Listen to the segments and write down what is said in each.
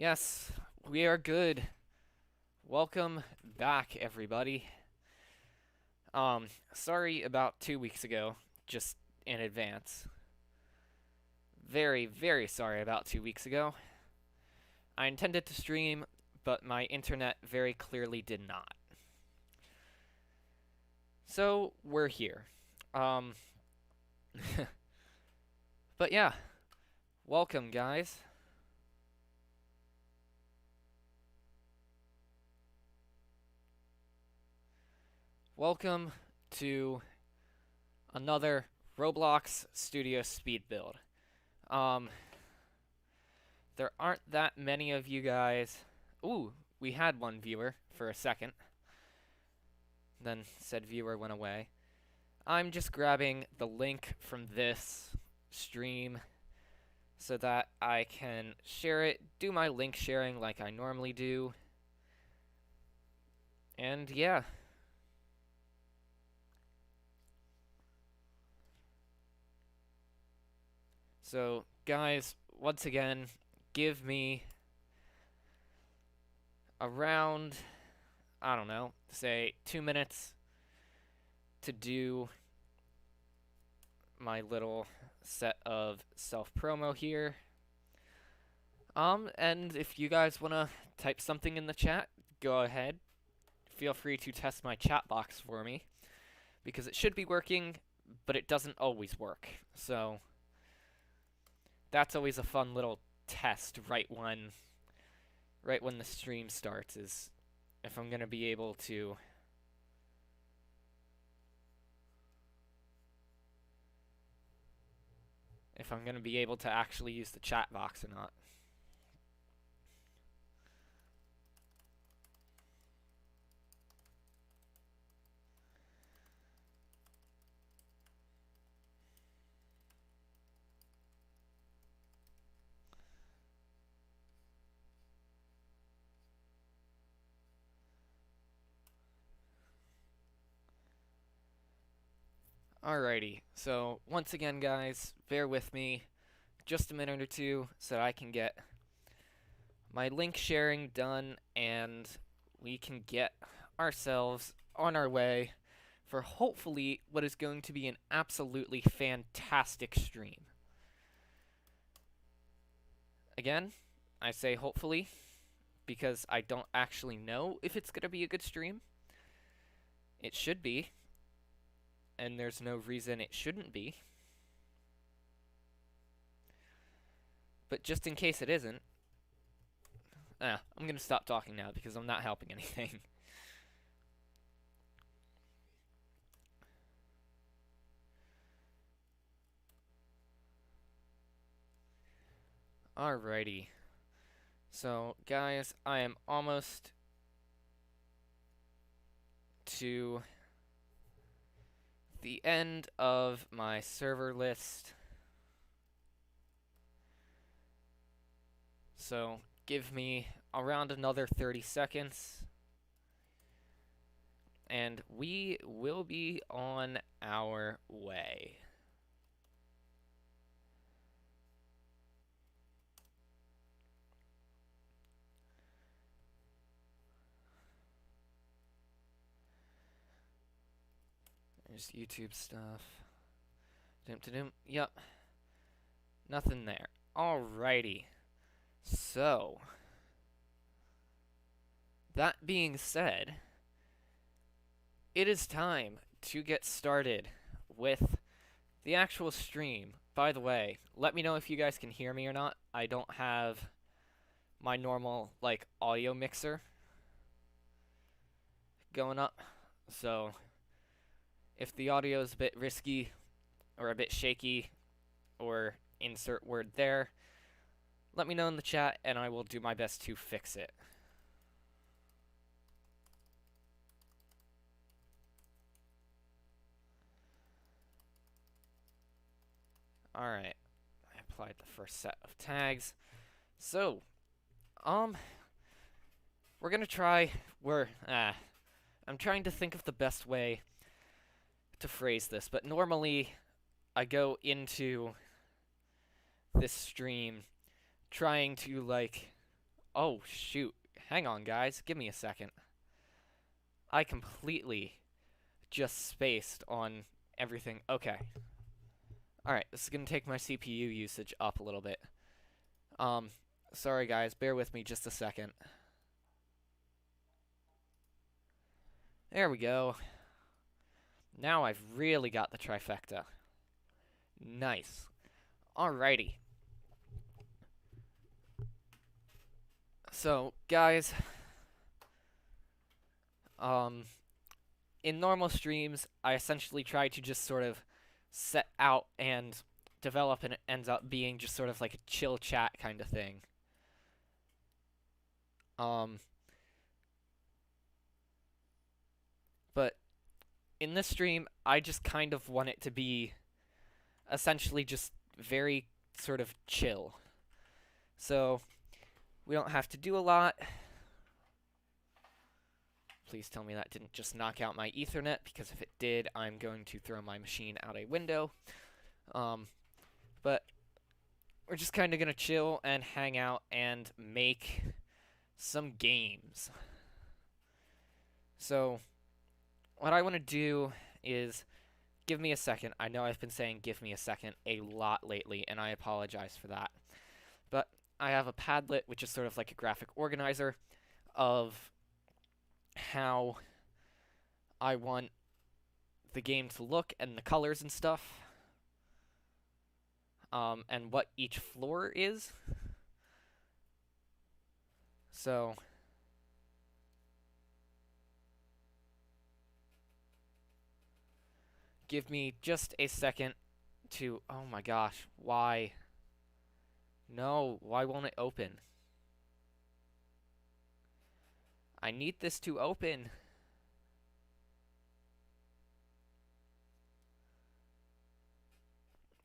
Yes, we are good. Welcome back, everybody. Sorry about 2 weeks ago, just in advance. Very, very sorry about 2 weeks ago. I intended to stream, but my internet very clearly did not. So, we're here. Um, but yeah, welcome, guys. Welcome to another Roblox Studio Speed Build. Um, there aren't that many of you guys. Ooh, we had one viewer for a second. Then said viewer went away. I'm just grabbing the link from this stream so that I can share it, do my link sharing like I normally do. And yeah. So, guys, once again, give me around, I don't know, say 2 minutes to do my little set of self-promo here. And if you guys want to type something in the chat, go ahead. Feel free to test my chat box for me, because it should be working, but it doesn't always work. So that's always a fun little test right when the stream starts, is if I'm gonna be able to actually use the chat box or not. Alrighty, so once again, guys, bear with me just a minute or two so I can get my link sharing done and we can get ourselves on our way for hopefully what is going to be an absolutely fantastic stream. Again, I say hopefully because I don't actually know if it's going to be a good stream. It should be, and there's no reason it shouldn't be. But just in case it isn't, I'm going to stop talking now because I'm not helping anything. Alrighty. So, guys, I am almost to the end of my server list. So, give me around another 30 seconds. And we will be on our way. There's YouTube stuff. Yep. Nothing there. Alrighty. So, that being said, it is time to get started with the actual stream. By the way, let me know if you guys can hear me or not. I don't have my normal, audio mixer going up. So, if the audio is a bit risky or a bit shaky or insert word there, let me know in the chat and I will do my best to fix it. Alright, I applied the first set of tags. So, we're gonna try, I'm trying to think of the best way to phrase this, but normally I go into this stream trying to, Oh, shoot. Hang on, guys. Give me a second. I completely just spaced on everything. Okay. Alright, this is going to take my CPU usage up a little bit. Um, Sorry guys, bear with me just a second. There we go. Now I've really got the trifecta. Nice. Alrighty. So, guys, in normal streams, I essentially try to just sort of set out and develop, and it ends up being just sort of like a chill chat kind of thing. But in this stream, I just kind of want it to be essentially just very sort of chill. So, we don't have to do a lot. Please tell me that didn't just knock out my Ethernet, because if it did, I'm going to throw my machine out a window. But we're just kind of going to chill and hang out and make some games. So, what I want to do is give me a second. I know I've been saying give me a second a lot lately, and I apologize for that. But I have a Padlet, which is sort of like a graphic organizer of how I want the game to look and the colors and stuff. And what each floor is. So, give me just a second to... Oh my gosh, why? No, why won't it open? I need this to open.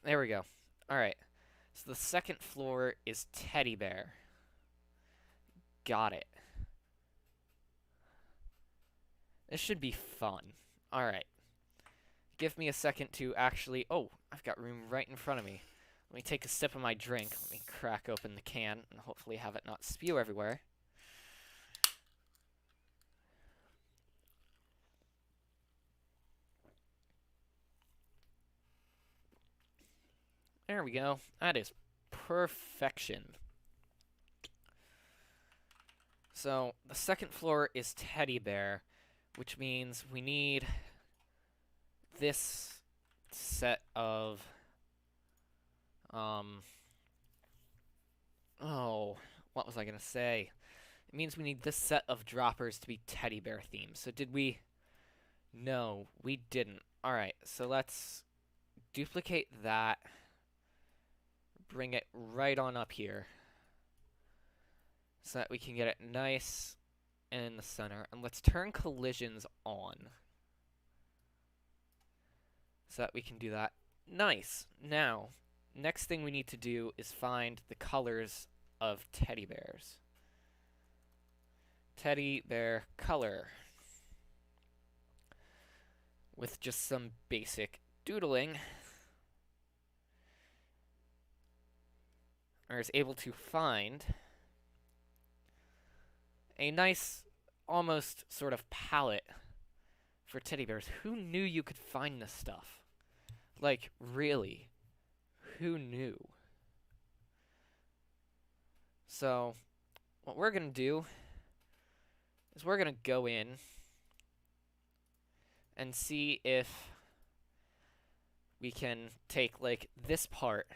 There we go. Alright. So the second floor is Teddy Bear. Got it. This should be fun. Alright. Give me a second to actually... Oh, I've got room right in front of me. Let me take a sip of my drink. Let me crack open the can and hopefully have it not spew everywhere. There we go. That is perfection. So, the second floor is Teddy Bear, which means we need this set of... Oh, what was I gonna say? It means we need this set of droppers to be Teddy Bear themed. So did we... No, we didn't. Alright, so let's duplicate that. Bring it right on up here. So that we can get it nice and in the center. And let's turn collisions on. So that we can do that. Nice. Now, next thing we need to do is find the colors of teddy bears. Teddy bear color. With just some basic doodling, I was able to find a nice, almost sort of palette for teddy bears. Who knew you could find this stuff? Like, really? Who knew? So, what we're gonna do is we're gonna go in and see if we can take, like, this part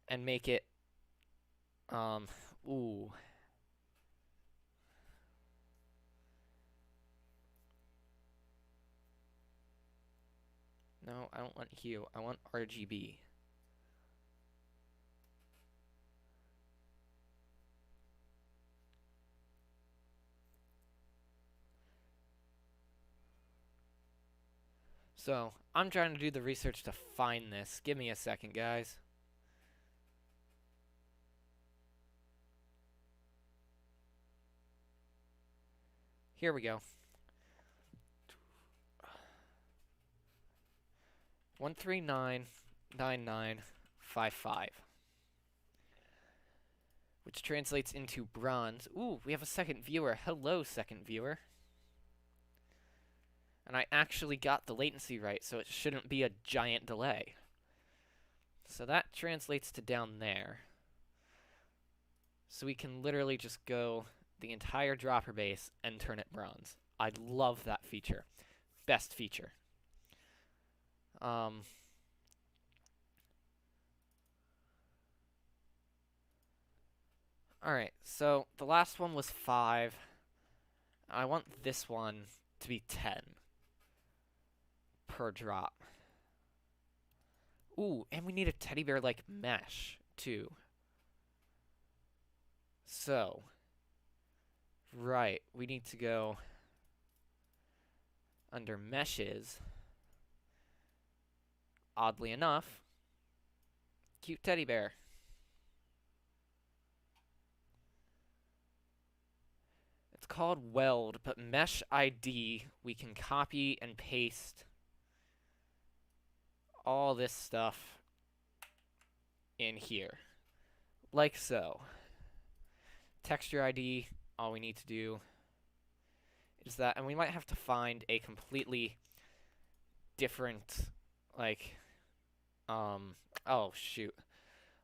and make it, ooh. No, I don't want hue. I want RGB. So, I'm trying to do the research to find this. Give me a second, guys. Here we go. 1399955. which translates into bronze. Ooh, we have a second viewer. Hello, second viewer. And I actually got the latency right, so it shouldn't be a giant delay. So that translates to down there. So we can literally just go the entire dropper base and turn it bronze. I love that feature. Best feature. Alright, so the last one was 5. I want this one to be 10 per drop. Ooh, and we need a teddy bear like mesh, too. So, right, we need to go under meshes. Oddly enough, cute teddy bear. It's called Weld, but mesh ID, we can copy and paste all this stuff in here, like so. Texture ID, all we need to do is that, and we might have to find a completely different, like, oh shoot,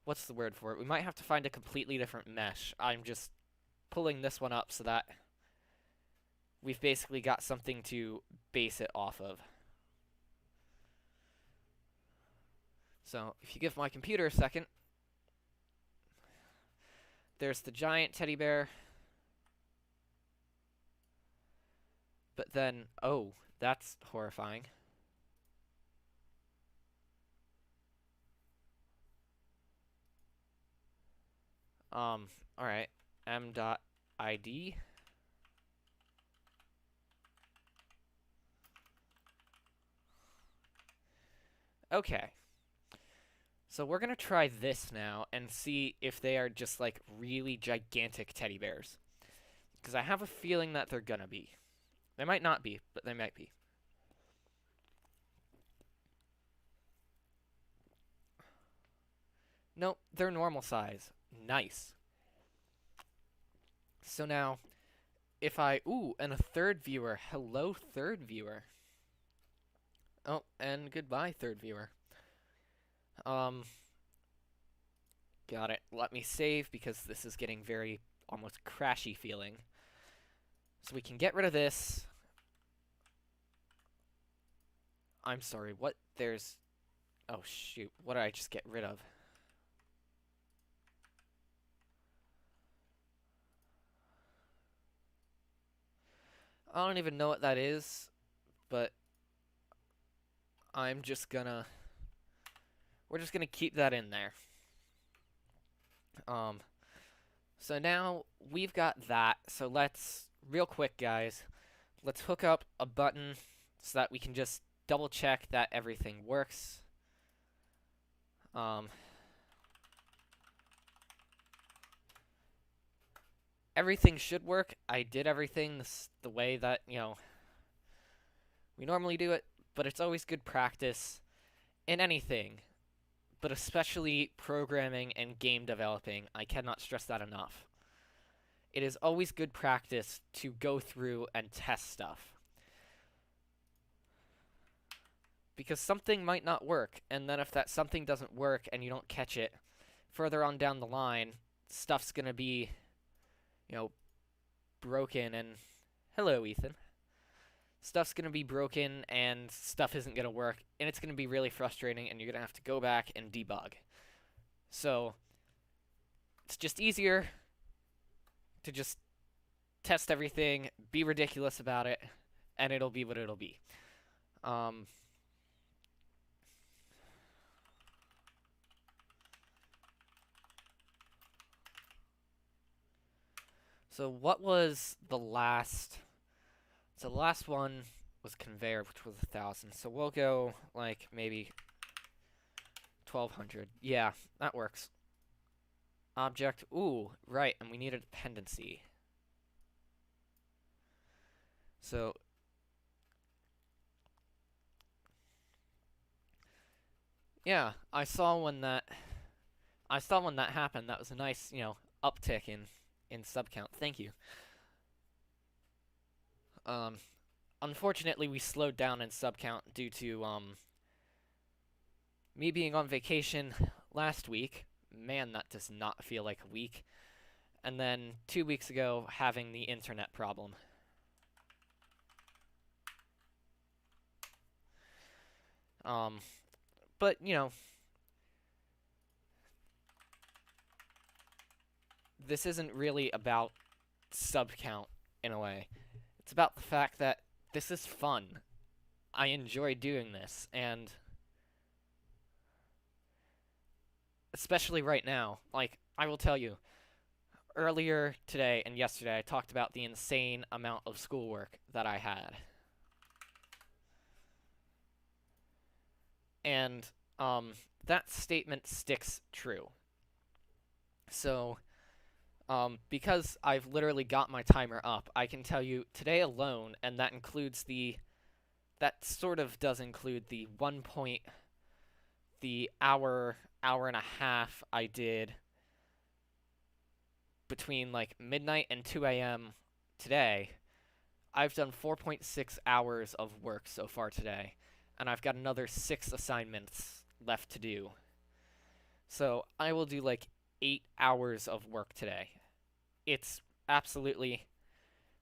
what's the word for it? We might have to find a completely different mesh. I'm just pulling this one up so that we've basically got something to base it off of. So, if you give my computer a second, there's the giant teddy bear. But then, oh, that's horrifying. Alright. m.id. Okay. So we're gonna try this now and see if they are just like really gigantic teddy bears. Because I have a feeling that they're gonna be. They might not be, but they might be. Nope, they're normal size. Nice. So now, if I... Ooh, and a third viewer. Hello, third viewer. Oh, and goodbye, third viewer. Got it. Let me save because this is getting very almost crashy feeling. So we can get rid of this. I'm sorry, what? There's... Oh, shoot. What did I just get rid of? I don't even know what that is, but I'm just gonna... We're just gonna keep that in there. So now we've got that. So let's, real quick, guys, let's hook up a button so that we can just double check that everything works. Everything should work. I did everything the way that, you know, we normally do it, but it's always good practice in anything, but especially programming and game developing. I cannot stress that enough. It is always good practice to go through and test stuff. Because something might not work, and then if that something doesn't work and you don't catch it, further on down the line, stuff's gonna be, you know, broken and... Hello, Ethan. Stuff's gonna be broken and stuff isn't gonna work, and it's gonna be really frustrating, and you're gonna have to go back and debug. So, it's just easier to just test everything, be ridiculous about it, and it'll be what it'll be. So what was the last... So the last one was conveyor, which was 1,000. So we'll go, like, maybe 1,200. Yeah, that works. Object. Ooh, right, and we need a dependency. So... Yeah, I saw when that happened. That was a nice, you know, uptick in sub count. Thank you. Um, Unfortunately, we slowed down in sub count due to me being on vacation last week. Man, that does not feel like a week. And then 2 weeks ago, having the internet problem. Um, but you know, this isn't really about sub count in a way. It's about the fact that this is fun. I enjoy doing this, and especially right now, like, I will tell you, earlier today and yesterday, I talked about the insane amount of schoolwork that I had. And, that statement sticks true. So, because I've literally got my timer up, I can tell you today alone, and that includes that sort of does include the hour and a half I did between like midnight and 2 a.m. today. I've done 4.6 hours of work so far today, and I've got another 6 assignments left to do. So I will do like 8 hours of work today. It's absolutely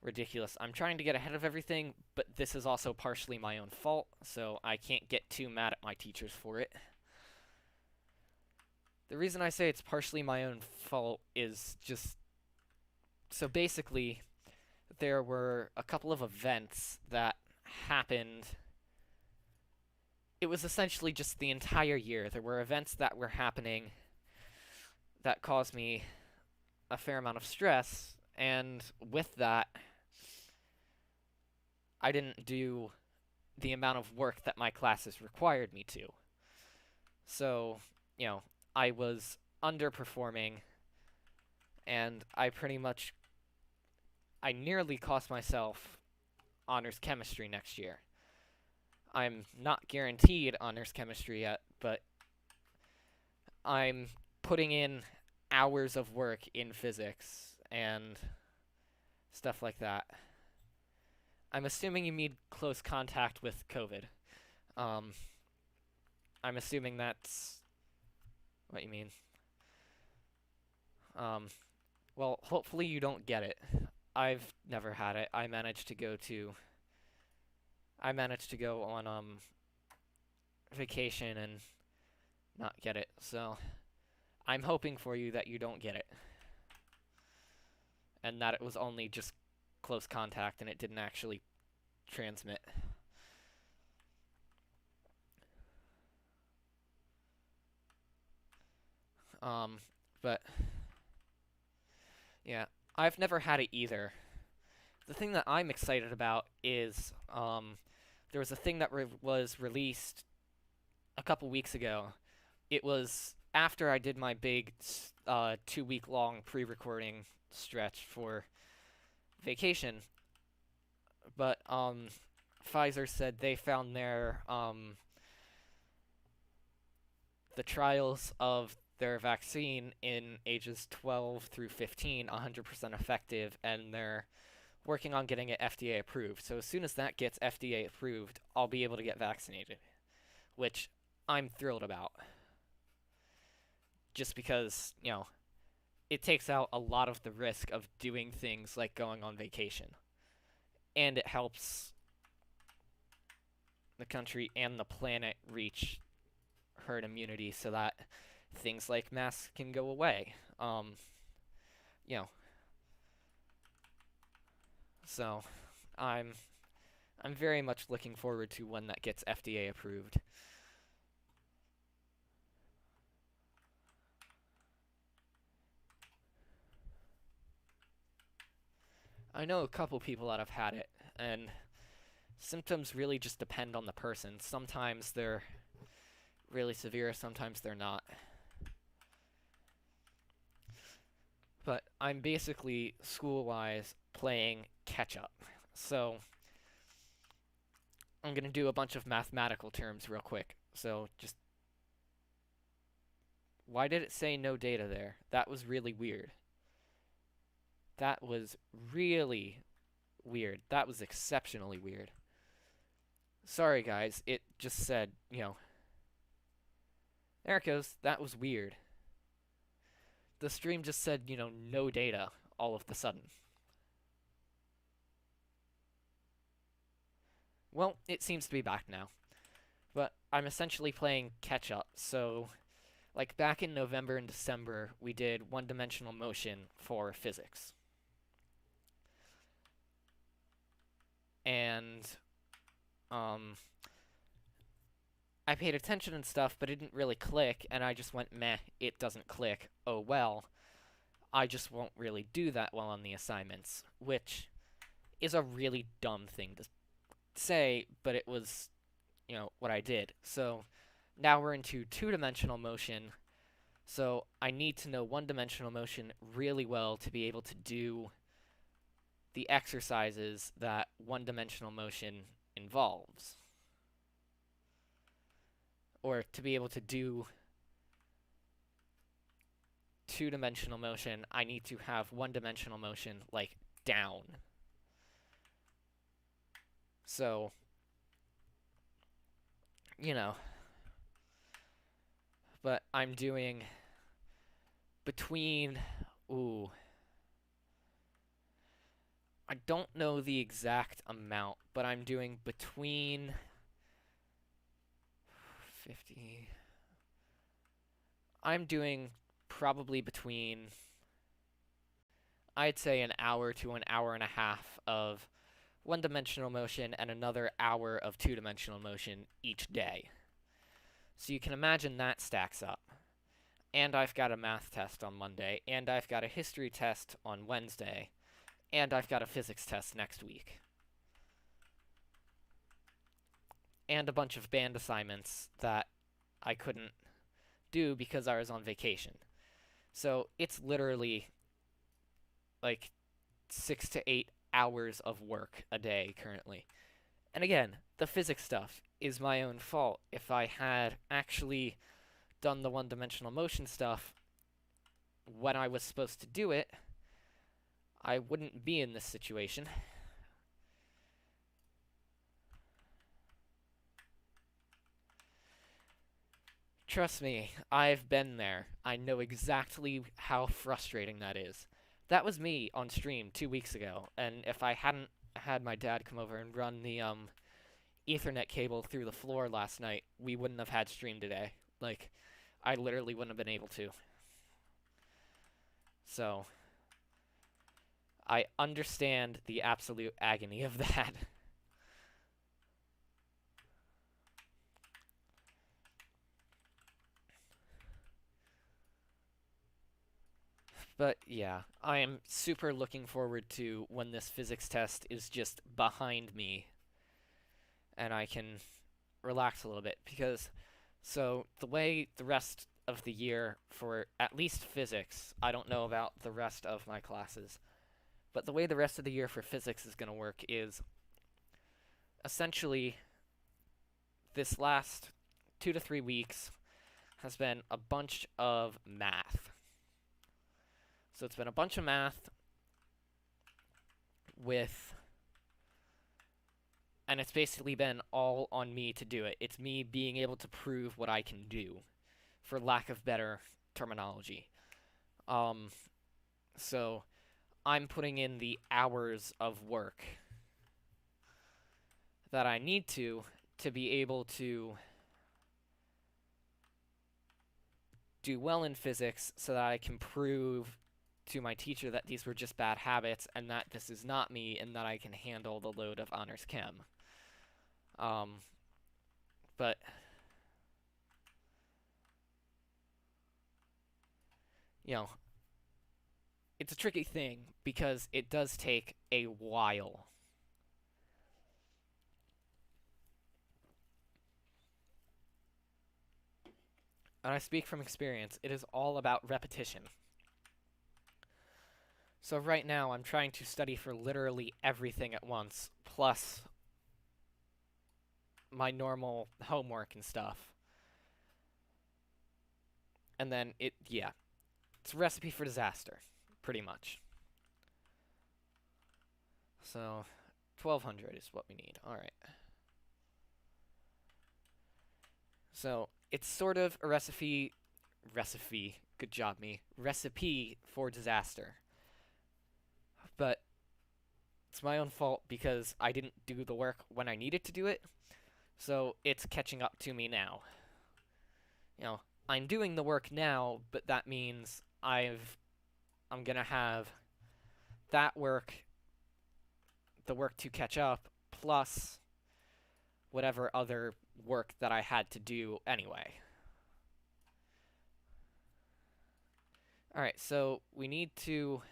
ridiculous. I'm trying to get ahead of everything, but this is also partially my own fault, so I can't get too mad at my teachers for it. The reason I say it's partially my own fault is just... So basically, there were a couple of events that happened. It was essentially just the entire year. There were events that were happening that caused me a fair amount of stress, and with that, I didn't do the amount of work that my classes required me to. So, I was underperforming, and I nearly cost myself honors chemistry next year. I'm not guaranteed honors chemistry yet, but I'm putting in hours of work in physics and stuff like that. I'm assuming you mean close contact with COVID. I'm assuming that's what you mean. Well, hopefully you don't get it. I've never had it. I managed to go on vacation and not get it. So, I'm hoping for you that you don't get it. And that it was only just close contact and it didn't actually transmit. But yeah, I've never had it either. The thing that I'm excited about is there was a thing that was released a couple weeks ago. It was after I did my big 2-week-long pre-recording stretch for vacation. But Pfizer said they found the trials of their vaccine in ages 12 through 15 100% effective, and they're working on getting it FDA approved. So as soon as that gets FDA approved, I'll be able to get vaccinated, which I'm thrilled about. Just because, it takes out a lot of the risk of doing things like going on vacation. And it helps the country and the planet reach herd immunity so that things like masks can go away. So I'm very much looking forward to when that gets FDA approved. I know a couple people that have had it, and symptoms really just depend on the person. Sometimes they're really severe, sometimes they're not. But I'm basically, school-wise, playing catch-up. So I'm going to do a bunch of mathematical terms real quick. So just... Why did it say no data there? That was really weird. That was really weird. That was exceptionally weird. Sorry, guys. It just said, there it goes. That was weird. The stream just said, no data all of the sudden. Well, it seems to be back now. But I'm essentially playing catch up, so like back in November and December, we did one-dimensional motion for physics. And I paid attention and stuff, but it didn't really click, and I just went, meh, it doesn't click. Oh well. I just won't really do that well on the assignments, which is a really dumb thing to say, but it was, what I did. So now we're into two-dimensional motion, so I need to know one-dimensional motion really well to be able to do the exercises that one-dimensional motion involves. Or to be able to do two-dimensional motion, I need to have one-dimensional motion, like, down. So, but I'm doing between, I don't know the exact amount, but I'm doing between 50. I'm doing probably between, I'd say, an hour to an hour and a half of one-dimensional motion and another hour of two-dimensional motion each day. So you can imagine that stacks up. And I've got a math test on Monday, and I've got a history test on Wednesday, and I've got a physics test next week. And a bunch of band assignments that I couldn't do because I was on vacation. So it's literally like 6 to 8 hours of work a day currently. And again, the physics stuff is my own fault. If I had actually done the one-dimensional motion stuff when I was supposed to do it, I wouldn't be in this situation. Trust me, I've been there. I know exactly how frustrating that is. That was me on stream 2 weeks ago, and if I hadn't had my dad come over and run the Ethernet cable through the floor last night, we wouldn't have had stream today. Like, I literally wouldn't have been able to. So, I understand the absolute agony of that. But yeah, I am super looking forward to when this physics test is just behind me and I can relax a little bit, because so the way the rest of the year for at least physics, I don't know about the rest of my classes, but the way the rest of the year for physics is going to work is essentially this last 2 to 3 weeks has been a bunch of math. So it's been a bunch of math and it's basically been all on me to do it. It's me being able to prove what I can do, for lack of better terminology. So I'm putting in the hours of work that I need to be able to do well in physics so that I can prove to my teacher that these were just bad habits and that this is not me and that I can handle the load of honors chem. But it's a tricky thing because it does take a while. And I speak from experience. It is all about repetition. So right now, I'm trying to study for literally everything at once, plus my normal homework and stuff. And then it's a recipe for disaster, pretty much. So 1200 is what we need. Alright. So it's sort of a recipe. Good job, me. Recipe for disaster. But it's my own fault because I didn't do the work when I needed to do it. So it's catching up to me now. You know, I'm doing the work now, but that means I'm gonna have that work, the work to catch up, plus whatever other work that I had to do anyway. Alright, so we need to...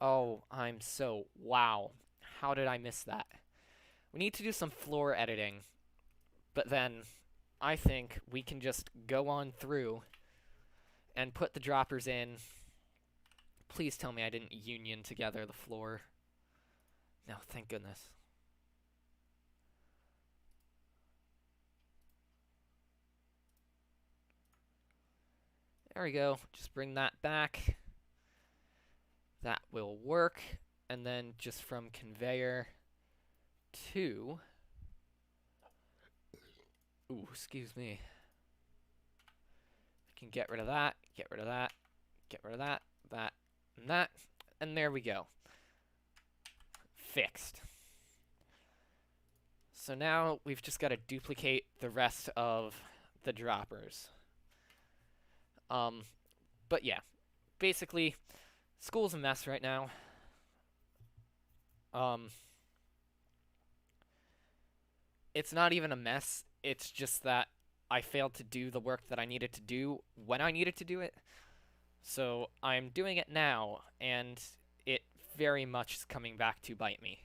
Oh, wow. How did I miss that? We need to do some floor editing, but then I think we can just go on through and put the droppers in. Please tell me I didn't union together the floor. No, thank goodness. There we go. Just bring that back. That will work. And then just from conveyor to... Ooh, excuse me. I can get rid of that, get rid of that, get rid of that, that, and that. And there we go. Fixed. So now we've just got to duplicate the rest of the droppers. But yeah, basically, school's a mess right now. It's not even a mess, it's just that I failed to do the work that I needed to do when I needed to do it. So I'm doing it now, and it very much is coming back to bite me.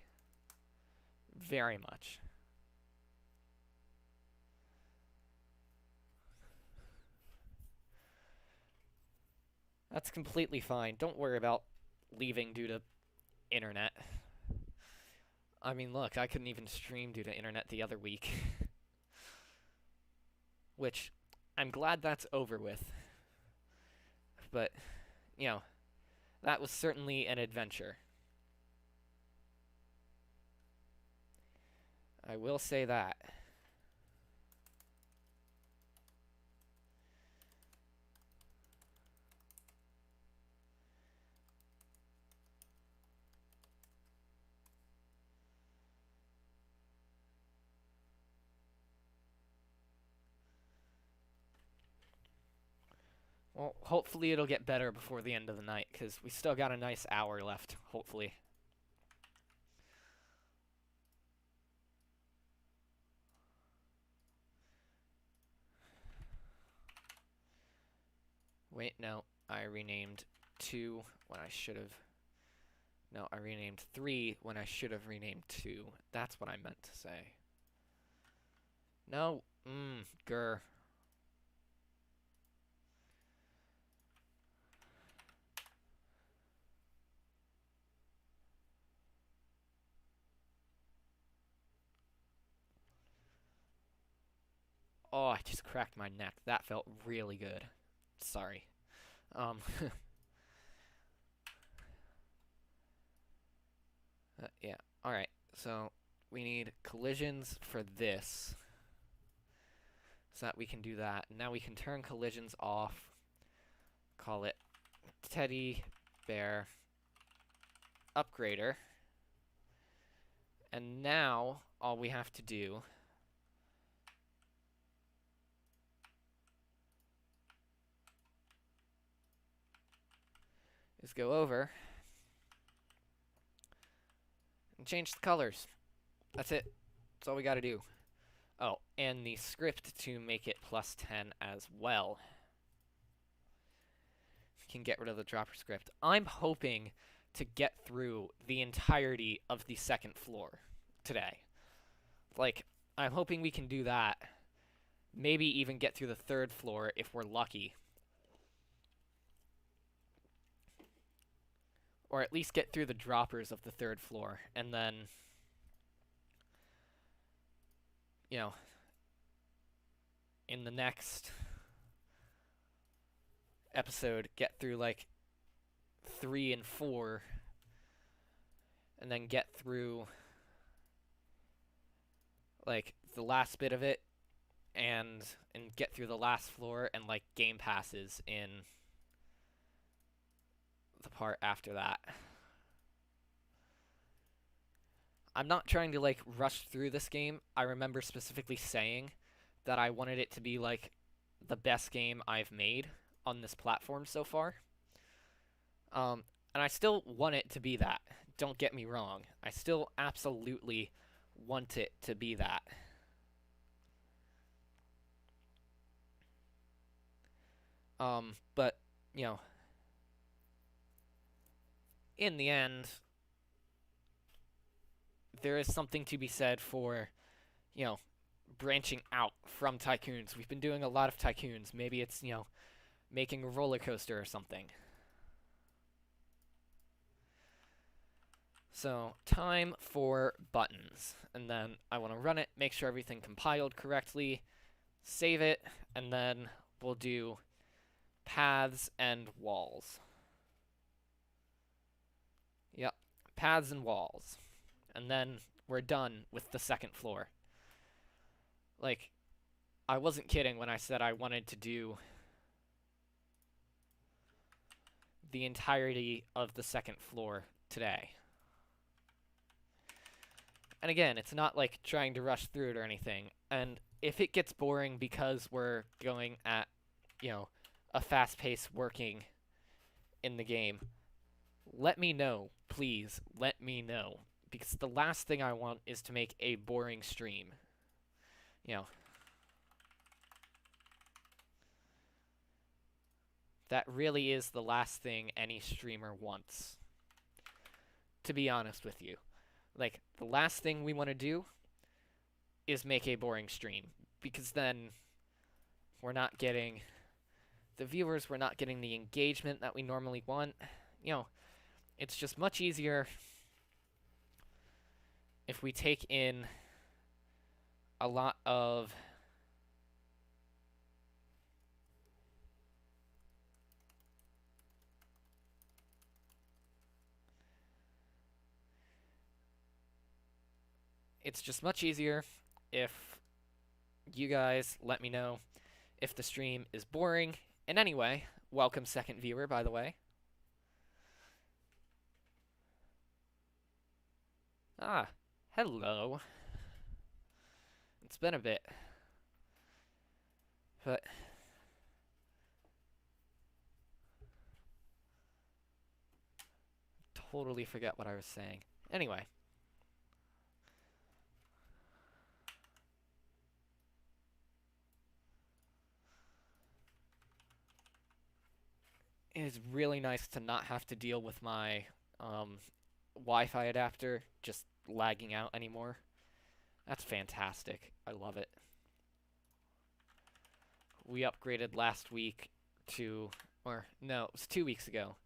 Very much. That's completely fine. Don't worry about leaving due to internet. I mean, look, I couldn't even stream due to internet the other week. Which, I'm glad that's over with. But, you know, that was certainly an adventure. I will say that. Well, hopefully it'll get better before the end of the night, because we still got a nice hour left, hopefully. Wait, no, I renamed 2 when I should have... No, I renamed 3 when I should have renamed 2. That's what I meant to say. No, grr. Oh, I just cracked my neck. That felt really good. Sorry. Yeah, alright. So, we need collisions for this. So that we can do that. Now we can turn collisions off. Call it Teddy Bear Upgrader. And now, all we have to do is go over and change the colors. That's it. That's all we gotta do. Oh, and the script to make it +10 as well. We can get rid of the dropper script. I'm hoping to get through the entirety of the second floor today. Like, I'm hoping we can do that. Maybe even get through the third floor if we're lucky. Or at least get through the droppers of the third floor. And then, you know, in the next episode, get through, like, 3 and 4. and then get through like the last bit of it and get through the last floor and like game passes in the part after that. I'm not trying to like rush through this game. I remember specifically saying that I wanted it to be like the best game I've made on this platform so far. And I still want it to be that. Don't get me wrong. I still absolutely want it to be that. But, you know, in the end, there is something to be said for, you know, branching out from Tycoons. We've been doing a lot of Tycoons. Maybe it's, you know, making a roller coaster or something. So, time for buttons. And then I want to run it, make sure everything compiled correctly, save it, and then we'll do paths and walls. Yep, paths and walls. And then we're done with the second floor. Like, I wasn't kidding when I said I wanted to do the entirety of the second floor today. And again, it's not like trying to rush through it or anything. And if it gets boring because we're going at, you know, a fast pace working in the game, let me know, please. Let me know. Because the last thing I want is to make a boring stream. You know. That really is the last thing any streamer wants. To be honest with you. Like, the last thing we want to do is make a boring stream. Because then we're not getting the viewers, we're not getting the engagement that we normally want. You know, it's just much easier if we take in a lot of it's just much easier if you guys let me know if the stream is boring in any way. Welcome, second viewer, by the way. Ah, hello. It's been a bit. But totally forget what I was saying. Anyway. It is really nice to not have to deal with my Wi-Fi adapter just lagging out anymore. That's fantastic. I love it. We upgraded last week to, or no, it was 2 weeks ago.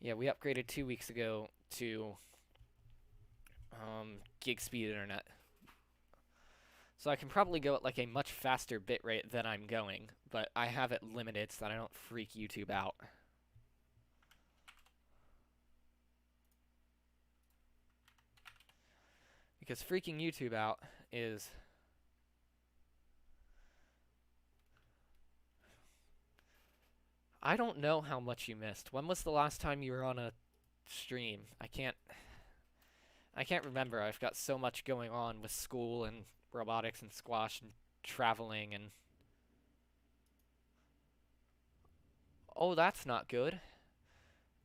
Yeah, we upgraded 2 weeks ago to gig speed internet. So I can probably go at like a much faster bitrate than I'm going, but I have it limited so that I don't freak YouTube out. Because freaking YouTube out is I don't know how much you missed. When was the last time you were on a stream? I can't remember. I've got so much going on with school and robotics and squash and traveling and oh, that's not good.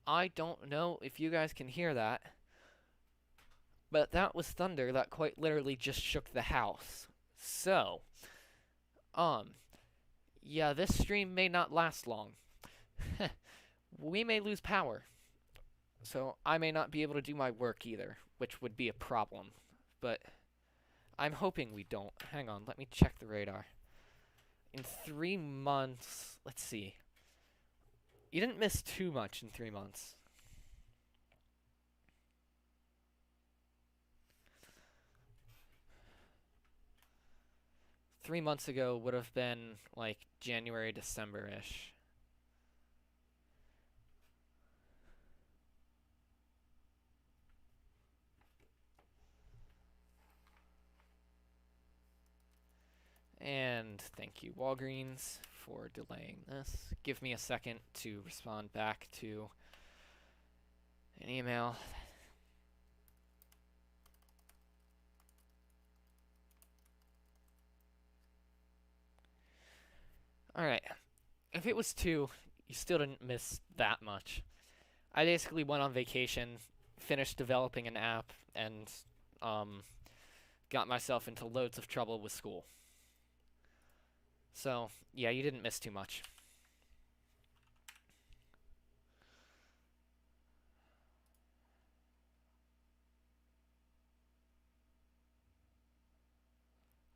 I don't know if you guys can hear that, but that was thunder that quite literally just shook the house. So, yeah, this stream may not last long. We may lose power. So I may not be able to do my work either, which would be a problem. But I'm hoping we don't. Hang on, let me check the radar. In 3 months, let's see. You didn't miss too much in 3 months. Three months ago would have been like January, December-ish. And thank you, Walgreens, for delaying this. Give me a second to respond back to an email. Alright, if it was 2, you still didn't miss that much. I basically went on vacation, finished developing an app, and got myself into loads of trouble with school. So, yeah, you didn't miss too much.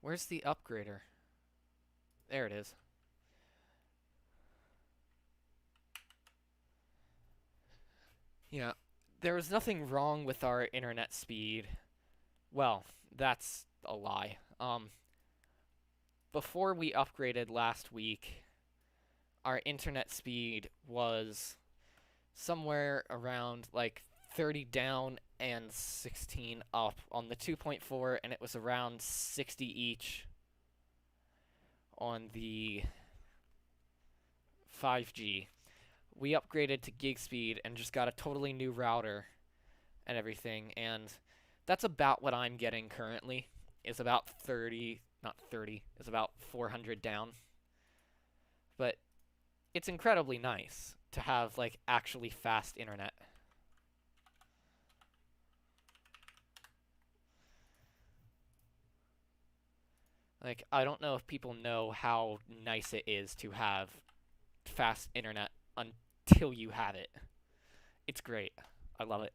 Where's the upgrader? There it is. Yeah, there was nothing wrong with our internet speed. Well, that's a lie. Before we upgraded last week, our internet speed was somewhere around like 30 down and 16 up on the 2.4, and it was around 60 each on the 5G. We upgraded to gig speed and just got a totally new router and everything, and that's about what I'm getting currently. Is about 30, not 30, is about 400 down. But it's incredibly nice to have like actually fast internet. Like, I don't know if people know how nice it is to have fast internet until you have it. It's great. I love it.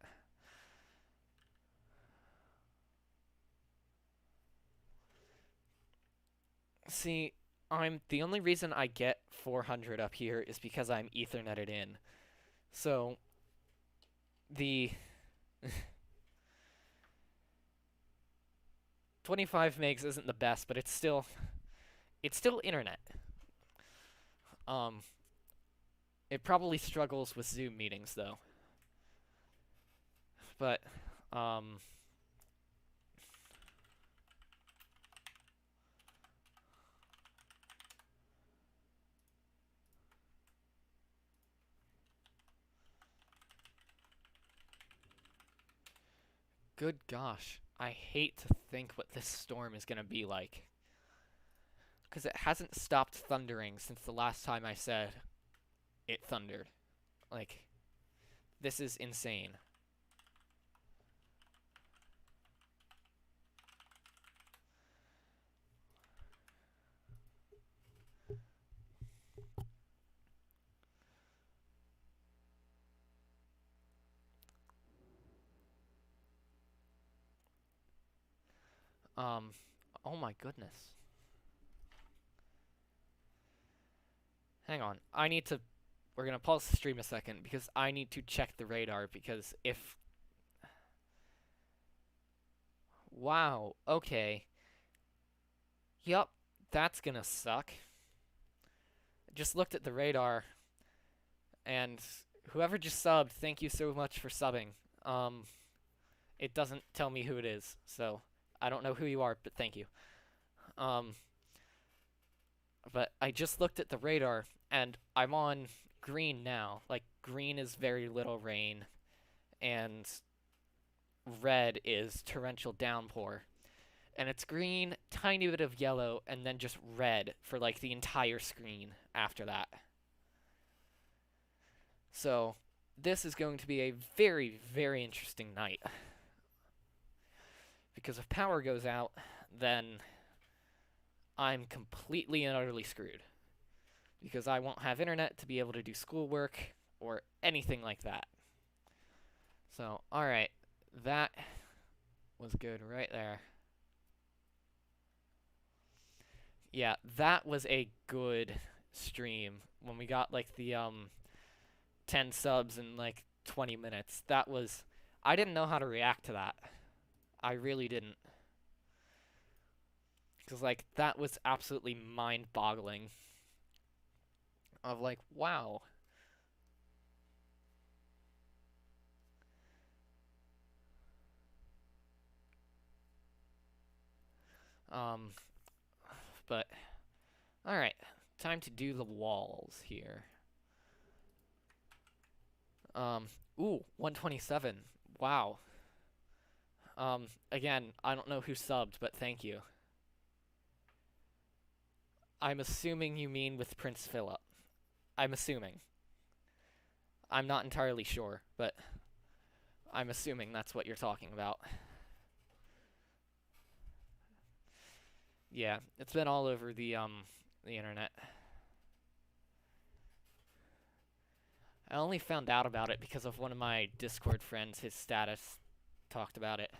See, the only reason I get 400 up here is because I'm Etherneted in. So the 25 megs isn't the best, but it's still internet. Um it probably struggles with Zoom meetings though. But good gosh, I hate to think what this storm is going to be like. Because it hasn't stopped thundering since the last time I said it thundered. Like, this is insane. Oh my goodness. Hang on. We're gonna pause the stream a second because I need to check the radar because if... Wow, okay. Yup, that's gonna suck. Just looked at the radar, and whoever just subbed, thank you so much for subbing. It doesn't tell me who it is, so I don't know who you are, but thank you. But I just looked at the radar, and I'm on green now. Like, green is very little rain, and red is torrential downpour. And it's green, tiny bit of yellow, and then just red for, like, the entire screen after that. So, this is going to be a very, very interesting night. Because if power goes out, then I'm completely and utterly screwed. Because I won't have internet to be able to do schoolwork or anything like that. So, alright. That was good right there. Yeah, that was a good stream. When we got, like, the, 10 subs in, like, 20 minutes. That was... I didn't know how to react to that. I really didn't. Because, like, that was absolutely mind-boggling. Of, like, wow. but alright. Time to do the walls here. Ooh, 127. Wow. Again, I don't know who subbed, but thank you. I'm assuming you mean with Prince Philip. I'm assuming. I'm not entirely sure, but I'm assuming that's what you're talking about. Yeah, it's been all over the internet. I only found out about it because of one of my Discord friends. His status talked about it.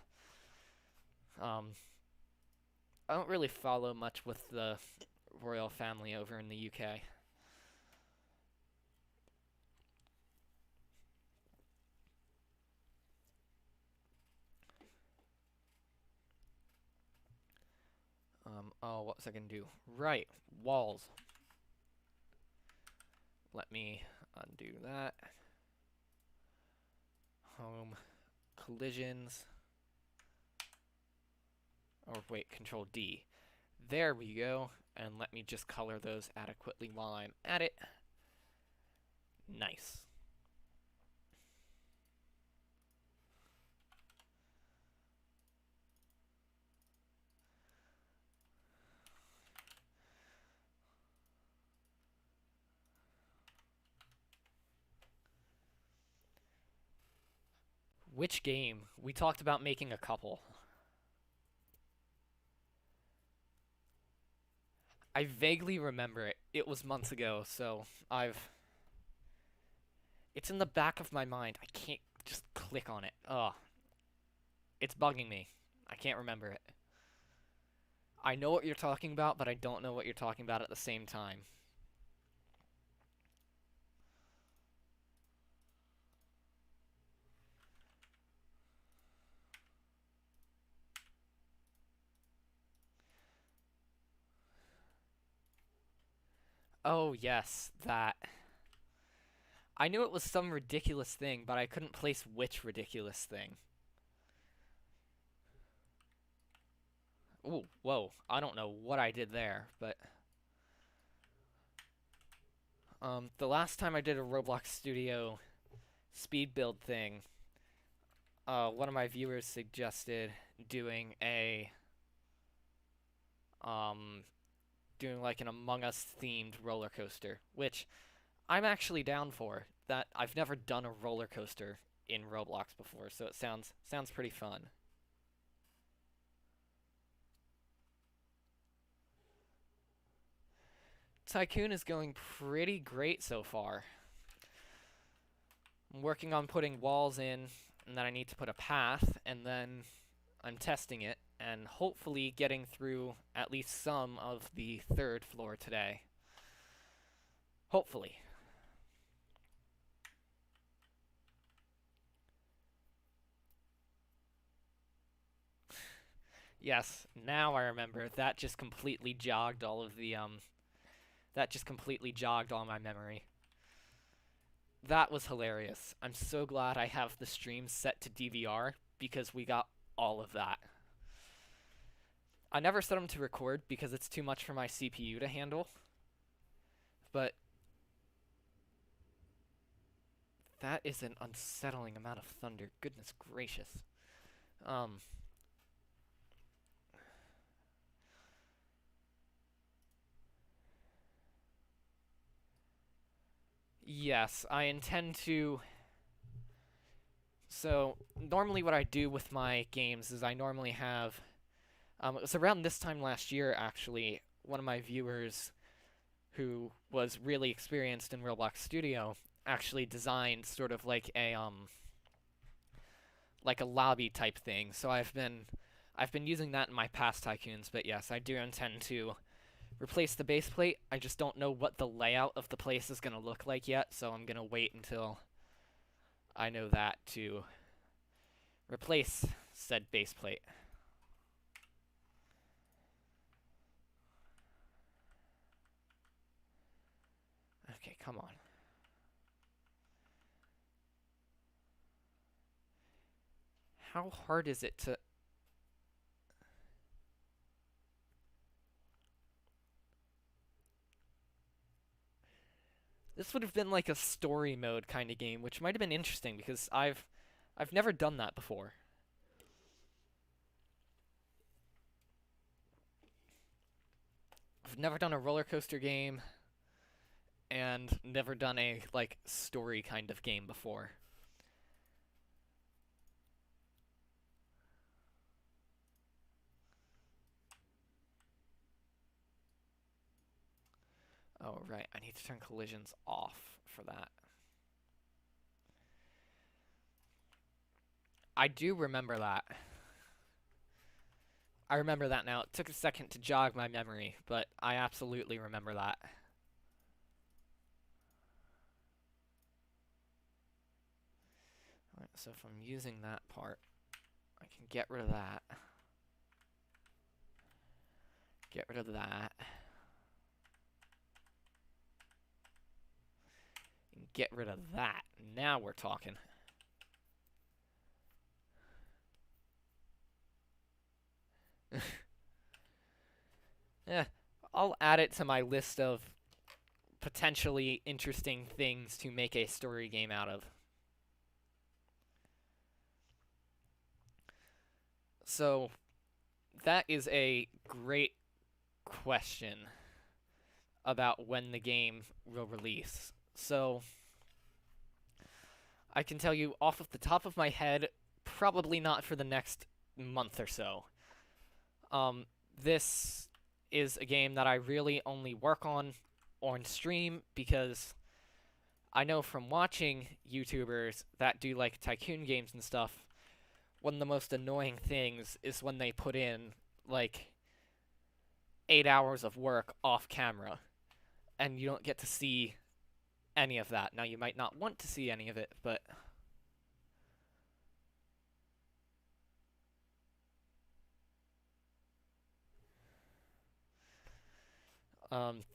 I don't really follow much with the royal family over in the UK. Oh, what was I gonna do? Right, walls. Let me undo that. Home, collisions. Or wait, Control D. There we go. And let me just color those adequately while I'm at it. Nice. Which game? We talked about making a couple. I vaguely remember it. It was months ago, so it's in the back of my mind. I can't just click on it. Ugh. It's bugging me. I can't remember it. I know what you're talking about, but I don't know what you're talking about at the same time. Oh, yes, that. I knew it was some ridiculous thing, but I couldn't place which ridiculous thing. Ooh, whoa. I don't know what I did there, but... the last time I did a Roblox Studio speed build thing, one of my viewers suggested doing a... doing like an Among Us themed roller coaster, which I'm actually down for. That I've never done a roller coaster in Roblox before, so it sounds pretty fun. Tycoon is going pretty great so far. I'm working on putting walls in, and then I need to put a path, and then I'm testing it, and hopefully getting through at least some of the third floor today. Hopefully. Yes, now I remember. That just completely jogged all of the, that just completely jogged all my memory. That was hilarious. I'm so glad I have the stream set to DVR, because we got all of that. I never set them to record because it's too much for my CPU to handle. But that is an unsettling amount of thunder. Goodness gracious. Yes, I intend to... So, normally what I do with my games is I normally have... it was around this time last year, actually, one of my viewers who was really experienced in Roblox Studio actually designed sort of like a lobby type thing. So I've been using that in my past Tycoons, but yes, I do intend to replace the base plate. I just don't know what the layout of the place is going to look like yet, so I'm going to wait until I know that to replace said base plate. Okay, come on. How hard is it to... This would have been like a story mode kind of game, which might have been interesting because I've never done that before. I've never done a roller coaster game and never done a like story kind of game before. Oh, right. I need to turn collisions off for that. I do remember that. I remember that now. It took a second to jog my memory, but I absolutely remember that. Alright, so if I'm using that part, I can get rid of that. Get rid of that. And get rid of that. Now we're talking. Yeah, I'll add it to my list of potentially interesting things to make a story game out of. So, that is a great question about when the game will release. So, I can tell you off of the top of my head, probably not for the next month or so. This is a game that I really only work on stream because I know from watching YouTubers that do like Tycoon games and stuff, one of the most annoying things is when they put in like 8 hours of work off camera and you don't get to see any of that. Now, you might not want to see any of it, but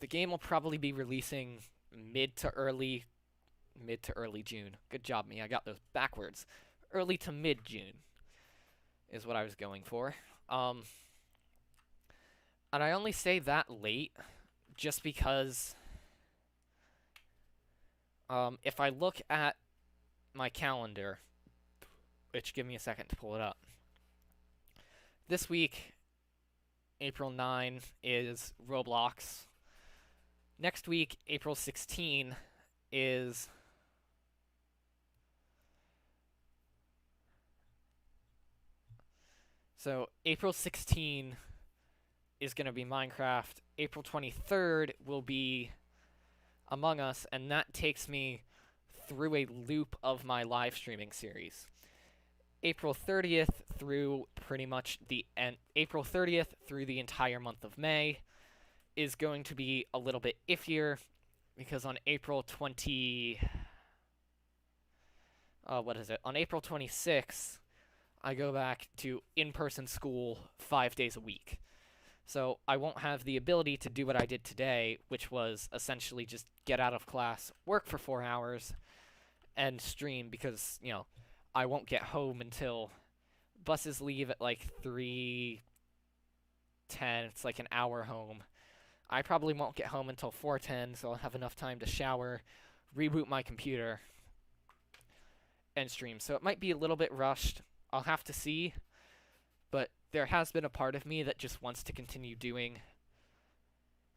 the game will probably be releasing mid to early June. Good job, me. I got those backwards. Early to mid June is what I was going for. And I only say that late just because if I look at my calendar, which give me a second to pull it up. This week, April 9 is Roblox. Next week, April 16 is so April 16 is going to be Minecraft. April 23rd will be Among Us, and that takes me through a loop of my live streaming series. April 30th through pretty much the end. April 30th through the entire month of May is going to be a little bit iffier because on April 20 what is it? On April 26th, I go back to in-person school 5 days a week. So I won't have the ability to do what I did today, which was essentially just get out of class, work for 4 hours, and stream because, you know, I won't get home until buses leave at like 3:10. It's like an hour home. I probably won't get home until 4:10, so I'll have enough time to shower, reboot my computer, and stream. So it might be a little bit rushed. I'll have to see. But there has been a part of me that just wants to continue doing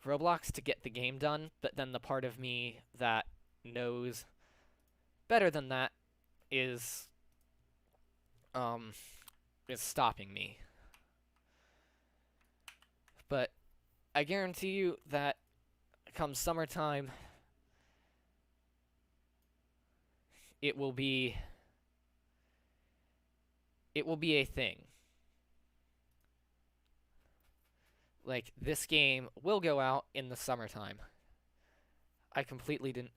Roblox to get the game done. But then the part of me that knows better than that is stopping me. But I guarantee you that come summertime, it will be a thing. Like, this game will go out in the summertime. I completely didn't...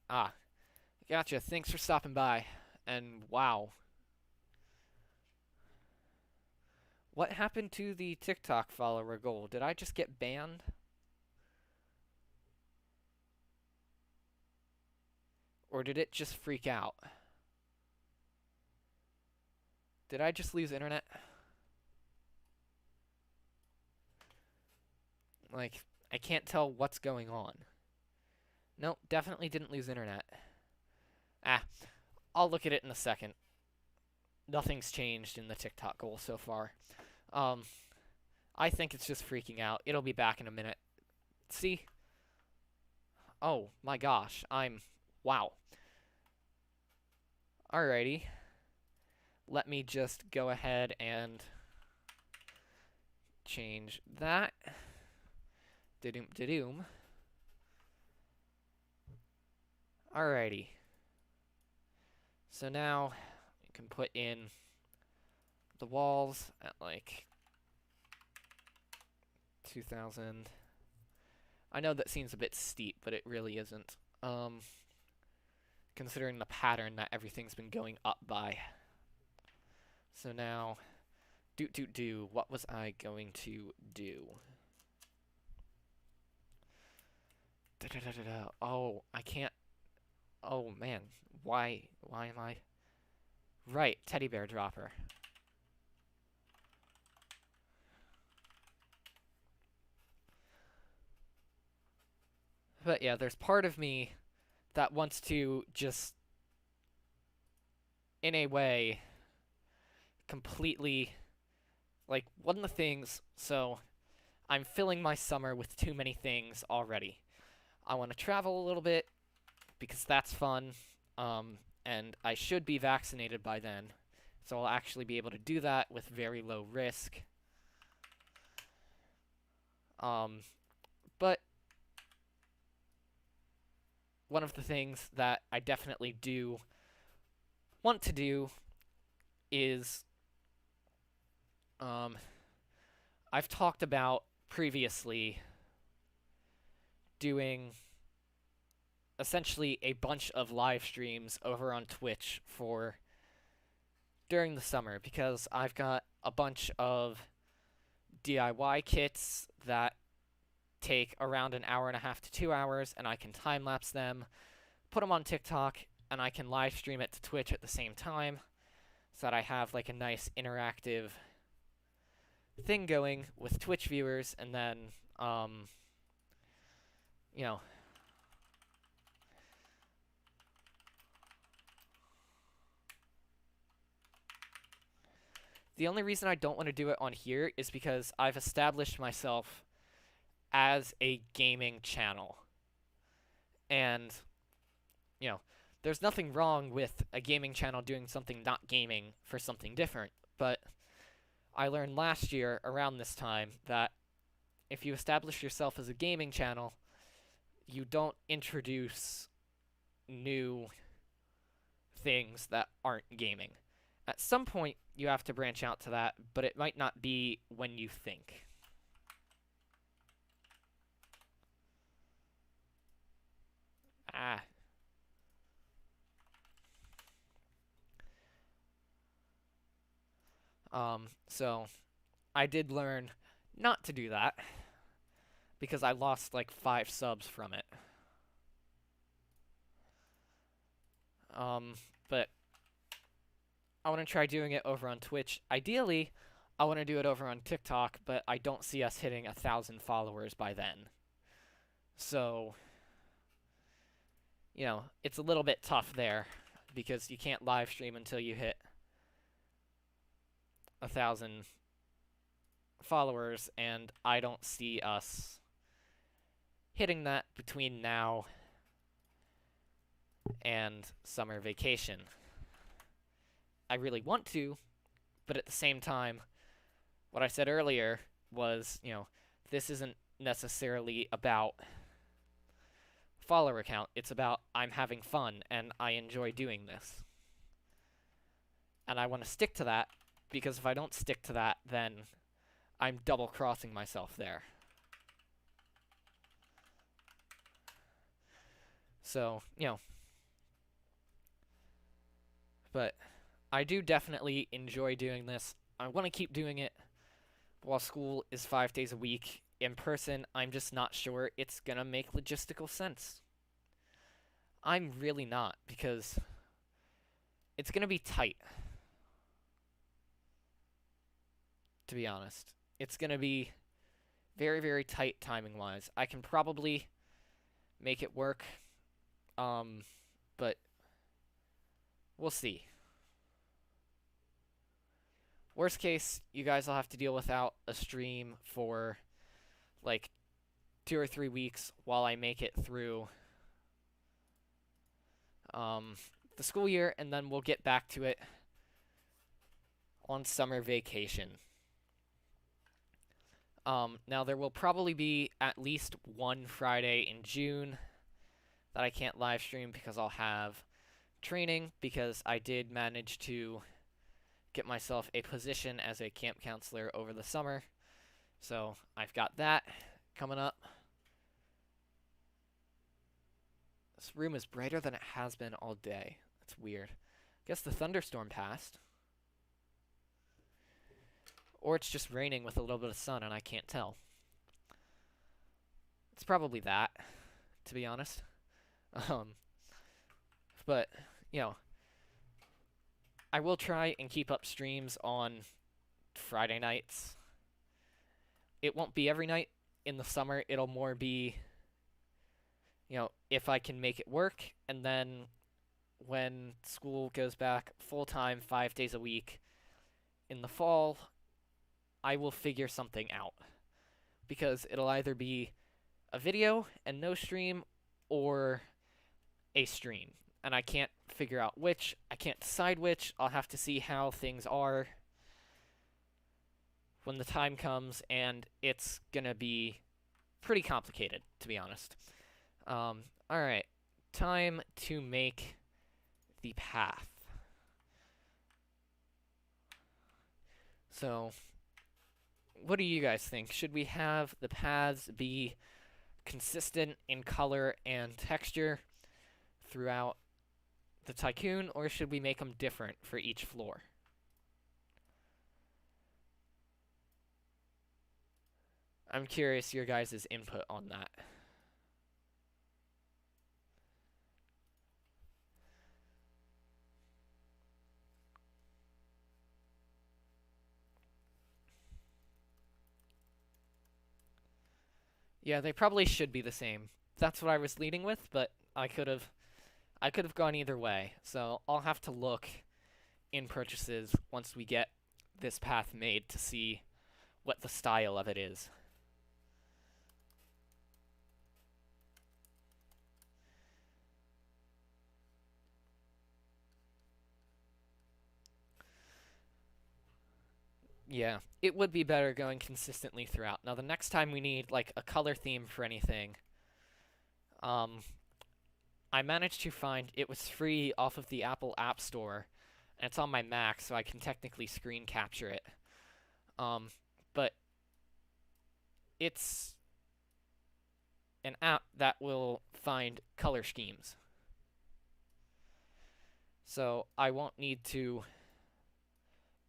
Gotcha. Thanks for stopping by. And wow. What happened to the TikTok follower goal? Did I just get banned? Or did it just freak out? Did I just lose internet? Like, I can't tell what's going on. Nope, definitely didn't lose internet. Ah, I'll look at it in a second. Nothing's changed in the TikTok goal so far. Um, I think it's just freaking out. It'll be back in a minute. See? Oh my gosh, wow. Alrighty. Let me just go ahead and change that. Da-doom, da-doom. Alrighty. So now you can put in the walls at like 2000. I know that seems a bit steep, but it really isn't. Considering the pattern that everything's been going up by. So now, what was I going to do? Oh, I can't. Oh man, why am I? Right, teddy bear dropper. But yeah, there's part of me that wants to just, in a way, completely, like, one of the things, so I'm filling my summer with too many things already. I want to travel a little bit, because that's fun, and I should be vaccinated by then, so I'll actually be able to do that with very low risk. But one of the things that I definitely do want to do is, I've talked about previously doing essentially a bunch of live streams over on Twitch for during the summer, because I've got a bunch of DIY kits that take around an hour and a half to 2 hours, and I can time-lapse them, put them on TikTok, and I can live stream it to Twitch at the same time, so that I have like a nice interactive thing going with Twitch viewers, and then, you know, the only reason I don't want to do it on here is because I've established myself as a gaming channel. And, you know, there's nothing wrong with a gaming channel doing something not gaming for something different, but I learned last year around this time that if you establish yourself as a gaming channel, you don't introduce new things that aren't gaming. At some point, you have to branch out to that, but it might not be when you think. Ah. So I did learn not to do that because I lost like 5 subs from it. But I want to try doing it over on Twitch. Ideally, I want to do it over on TikTok, but I don't see us hitting 1,000 followers by then. So, you know, it's a little bit tough there because you can't live stream until you hit 1,000 followers, and I don't see us hitting that between now and summer vacation. I really want to, but at the same time, what I said earlier was, you know, this isn't necessarily about follower count. It's about I'm having fun and I enjoy doing this. And I want to stick to that, because if I don't stick to that, then I'm double-crossing myself there. So, you know. But I do definitely enjoy doing this. I want to keep doing it while school is 5 days a week. In person, I'm just not sure it's going to make logistical sense. I'm really not, because it's going to be tight. To be honest. It's going to be very, very tight timing-wise. I can probably make it work But we'll see. Worst case, you guys will have to deal without a stream for like 2 or 3 weeks while I make it through the school year, and then we'll get back to it on summer vacation. Now, there will probably be at least one Friday in June that I can't live stream because I'll have training, because I did manage to get myself a position as a camp counselor over the summer. So I've got that coming up. This room is brighter than it has been all day. That's weird. Guess the thunderstorm passed. Or it's just raining with a little bit of sun and I can't tell. It's probably that, to be honest. But, you know, I will try and keep up streams on Friday nights. It won't be every night in the summer. It'll more be, you know, if I can make it work. And then when school goes back full-time, 5 days a week in the fall, I will figure something out. Because it'll either be a video and no stream, or a stream. And I can't figure out which. I can't decide which. I'll have to see how things are when the time comes, and it's gonna be pretty complicated, to be honest. Alright. Time to make the path. So, what do you guys think? Should we have the paths be consistent in color and texture throughout the Tycoon, or should we make them different for each floor? I'm curious your guys' input on that. Yeah, they probably should be the same. That's what I was leading with, but I could have gone either way. So I'll have to look in purchases once we get this path made to see what the style of it is. Yeah, it would be better going consistently throughout. Now, the next time we need, like, a color theme for anything, I managed to find it was free off of the Apple App Store, and it's on my Mac, so I can technically screen capture it. But it's an app that will find color schemes. So I won't need to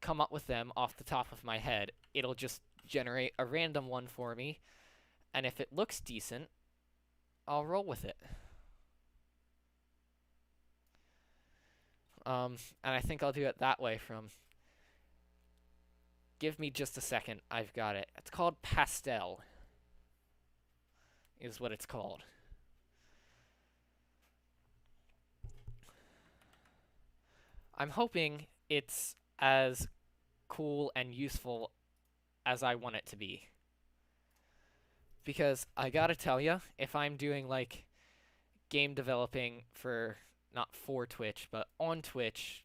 come up with them off the top of my head. It'll just generate a random one for me, and if it looks decent, I'll roll with it. And I think I'll do it that way from... Give me just a second. I've got it. It's called Pastel, is what it's called. I'm hoping it's as cool and useful as I want it to be. Because I gotta tell you, if I'm doing, like, game developing for, not for Twitch, but on Twitch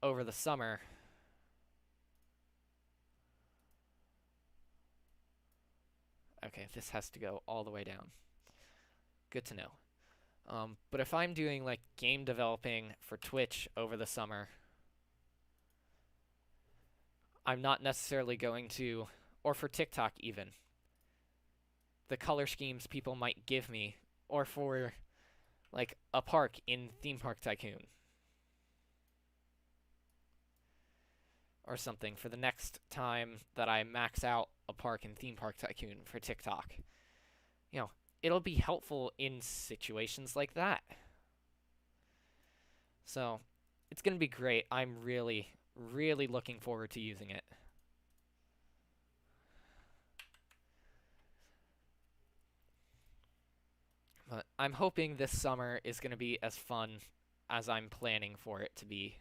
over the summer, okay, this has to go all the way down. Good to know. But if I'm doing, like, game developing for Twitch over the summer, I'm not necessarily going to, or for TikTok even, the color schemes people might give me, or for, like, a park in Theme Park Tycoon, or something, for the next time that I max out a park in Theme Park Tycoon for TikTok. You know, it'll be helpful in situations like that. So, it's going to be great. I'm really, really looking forward to using it. But I'm hoping this summer is going to be as fun as I'm planning for it to be.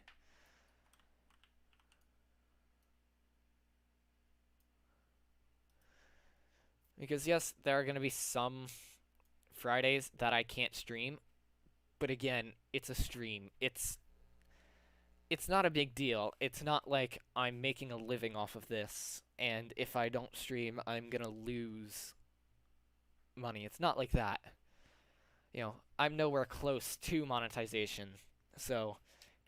Because yes, there are going to be some Fridays that I can't stream, but again, it's a stream. It's not a big deal. It's not like I'm making a living off of this, and if I don't stream, I'm gonna lose money. It's not like that. I'm nowhere close to monetization, so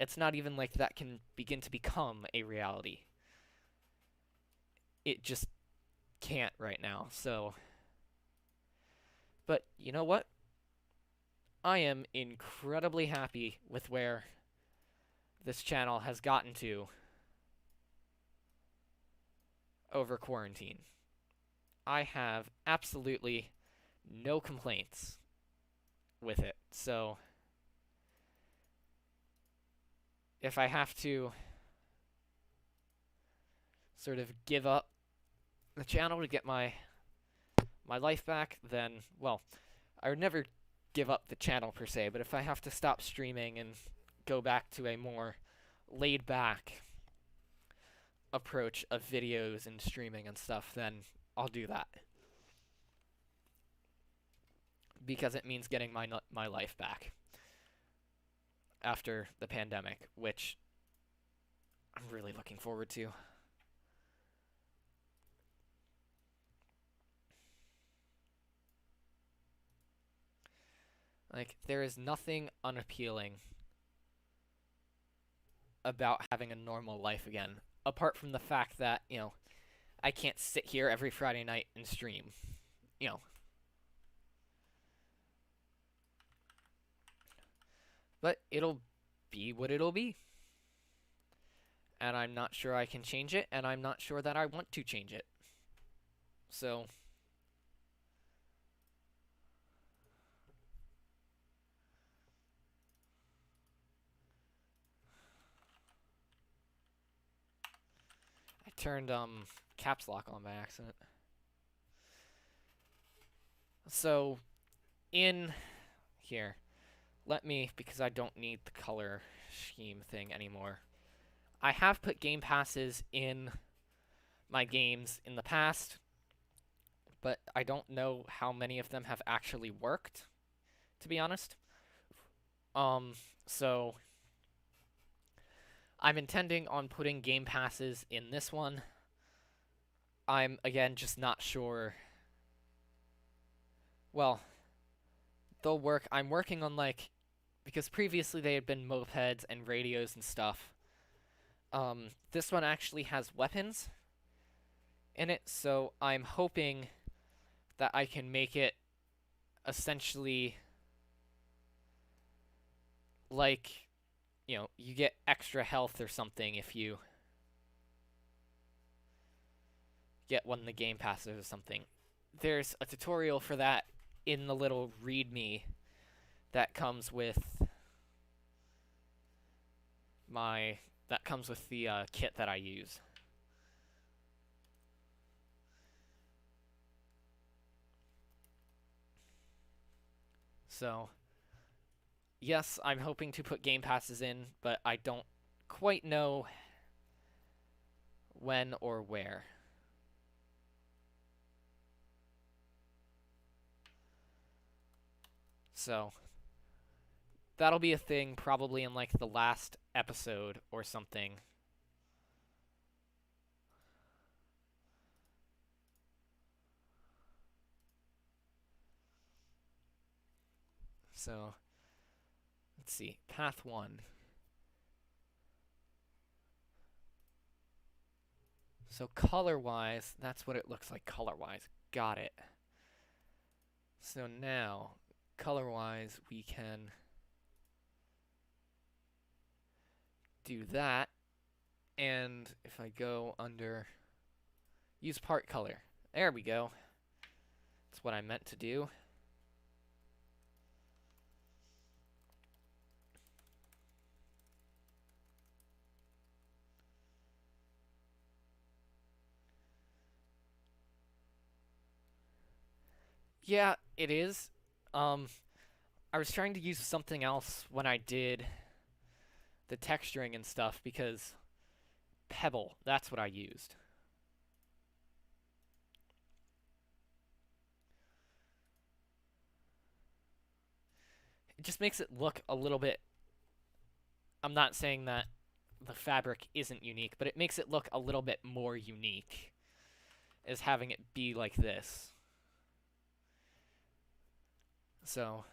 it's not even like that can begin to become a reality. It just can't right now, so. But you know what? I am incredibly happy with where this channel has gotten to over quarantine. I have absolutely no complaints with it. So if I have to sort of give up the channel to get my life back, then well, I would never give up the channel per se, but if I have to stop streaming and go back to a more laid back approach of videos and streaming and stuff, then I'll do that. Because it means getting my life back after the pandemic, which I'm really looking forward to. Like, there is nothing unappealing about having a normal life again, apart from the fact that, I can't sit here every Friday night and stream. You know. But it'll be what it'll be. And I'm not sure I can change it, and I'm not sure that I want to change it. So I turned caps lock on by accident. So in here, let me, because I don't need the color scheme thing anymore. I have put game passes in my games in the past, but I don't know how many of them have actually worked, to be honest. So I'm intending on putting game passes in this one. I'm, again, just not sure. Well, they'll work. I'm working on, because previously they had been mopeds and radios and stuff. This one actually has weapons in it, so I'm hoping that I can make it essentially like, you get extra health or something if you get one of the game passes or something. There's a tutorial for that in the little readme that comes with the kit that I use. So, yes, I'm hoping to put game passes in, but I don't quite know when or where. So, that'll be a thing probably in the last episode or something. So, let's see. Path 1. So color-wise, that's what it looks like color-wise. Got it. So now, color-wise, we can do that. And if I go under use part color, there we go. That's what I meant to do. Yeah, it is. I was trying to use something else when I did the texturing and stuff because Pebble, that's what I used. It just makes it look a little bit. I'm not saying that the fabric isn't unique, but it makes it look a little bit more unique as having it be like this. So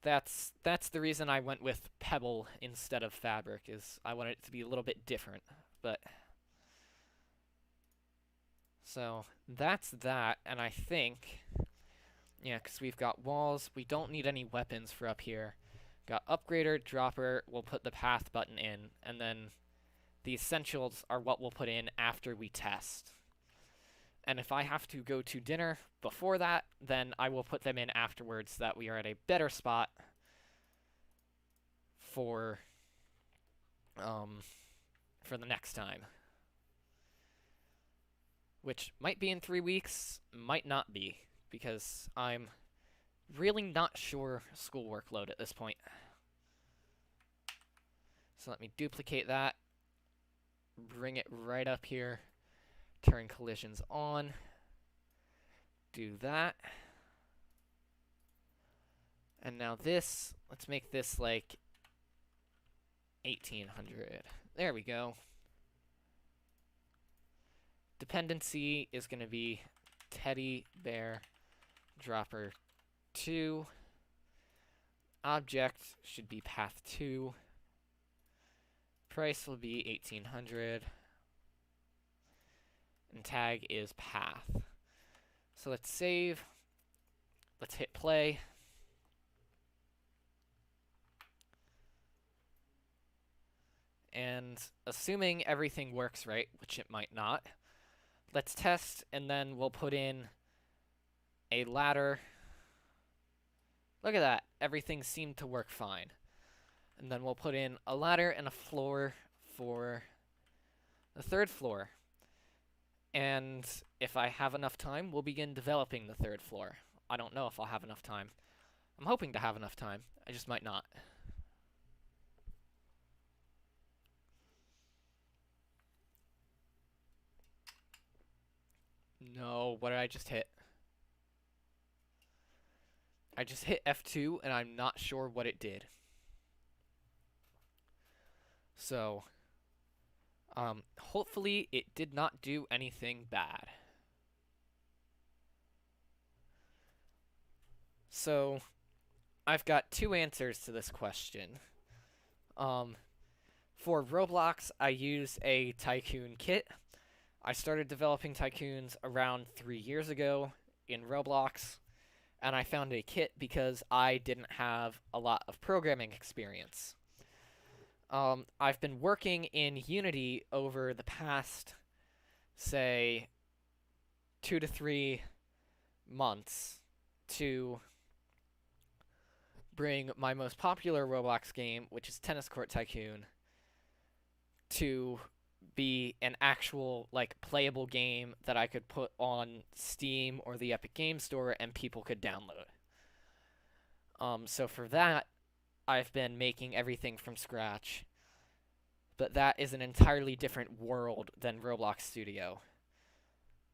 that's the reason I went with Pebble instead of fabric, is I wanted it to be a little bit different. But so that's that, and I think, yeah, because we've got walls, we don't need any weapons for up here. Got upgrader, dropper, we'll put the path button in, and then the essentials are what we'll put in after we test. And if I have to go to dinner before that, then I will put them in afterwards so that we are at a better spot for the next time. Which might be in 3 weeks, might not be, because I'm really not sure school workload at this point. So let me duplicate that, bring it right up here, turn collisions on, do that. And now this, let's make this like 1800. There we go. Dependency is going to be teddy bear dropper 2. Object should be path 2. Price will be 1800. And tag is path. So let's save. Let's hit play. And assuming everything works right, which it might not, let's test, and then we'll put in a ladder. Look at that. Everything seemed to work fine. And then we'll put in a ladder and a floor for the 3rd floor. And if I have enough time, we'll begin developing the 3rd floor. I don't know if I'll have enough time. I'm hoping to have enough time. I just might not. No, what did I just hit? I just hit F2 and I'm not sure what it did. So, hopefully it did not do anything bad. So, I've got 2 answers to this question. For Roblox, I use a Tycoon kit. I started developing Tycoons around 3 years ago in Roblox, and I found a kit because I didn't have a lot of programming experience. I've been working in Unity over the past, say, 2 to 3 months to bring my most popular Roblox game, which is Tennis Court Tycoon, to be an actual, like, playable game that I could put on Steam or the Epic Game Store and people could download. So for that, I've been making everything from scratch. But that is an entirely different world than Roblox Studio.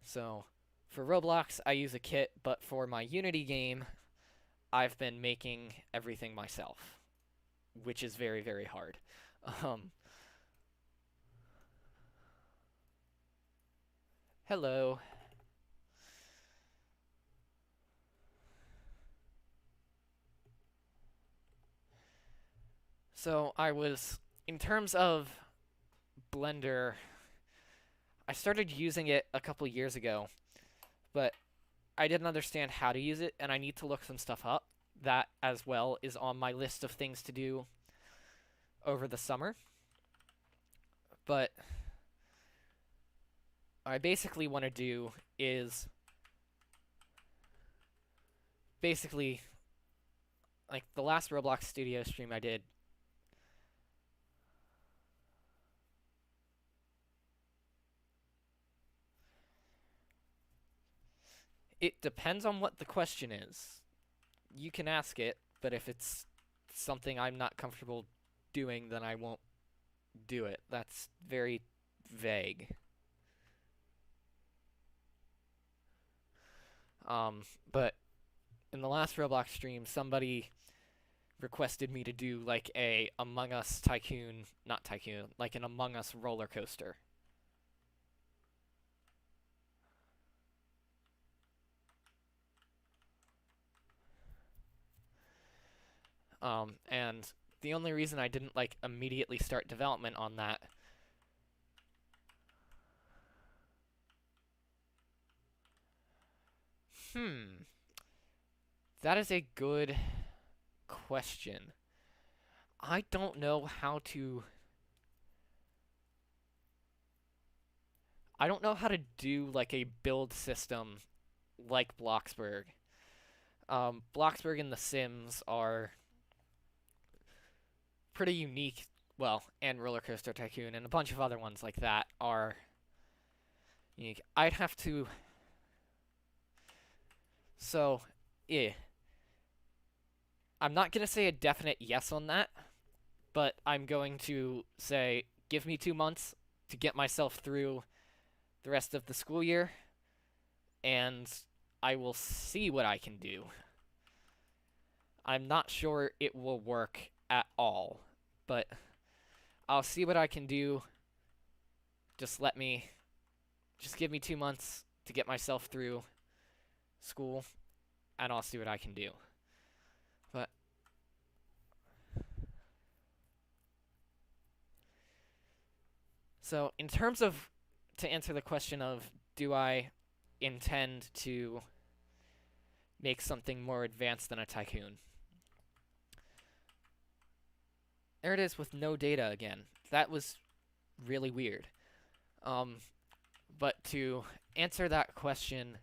So, for Roblox, I use a kit, but for my Unity game, I've been making everything myself, which is very, very hard. Hello. So I was, in terms of Blender, I started using it a couple years ago, but I didn't understand how to use it, and I need to look some stuff up. That, as well, is on my list of things to do over the summer. But what I basically want to do is basically, like, the last Roblox Studio stream I did, it depends on what the question is. you can ask it, but if it's something I'm not comfortable doing, then I won't do it. That's very vague. But in the last Roblox stream, somebody requested me to do like a Among Us Tycoon, not Tycoon, like an Among Us roller coaster. And the only reason I didn't like immediately start development on that. That is a good question. I don't know how to. I don't know how to do like a build system like Bloxburg. Bloxburg and The Sims are pretty unique. Well, and Roller Coaster Tycoon and a bunch of other ones like that are unique. I'd have to. So, yeah. I'm not going to say a definite yes on that, but I'm going to say give me 2 months to get myself through the rest of the school year, and I will see what I can do. I'm not sure it will work at all, but I'll see what I can do. Just give me 2 months to get myself through school, and I'll see what I can do. But so in terms of, to answer the question of do I intend to make something more advanced than a Tycoon? There it is with no data again. That was really weird. But to answer that question,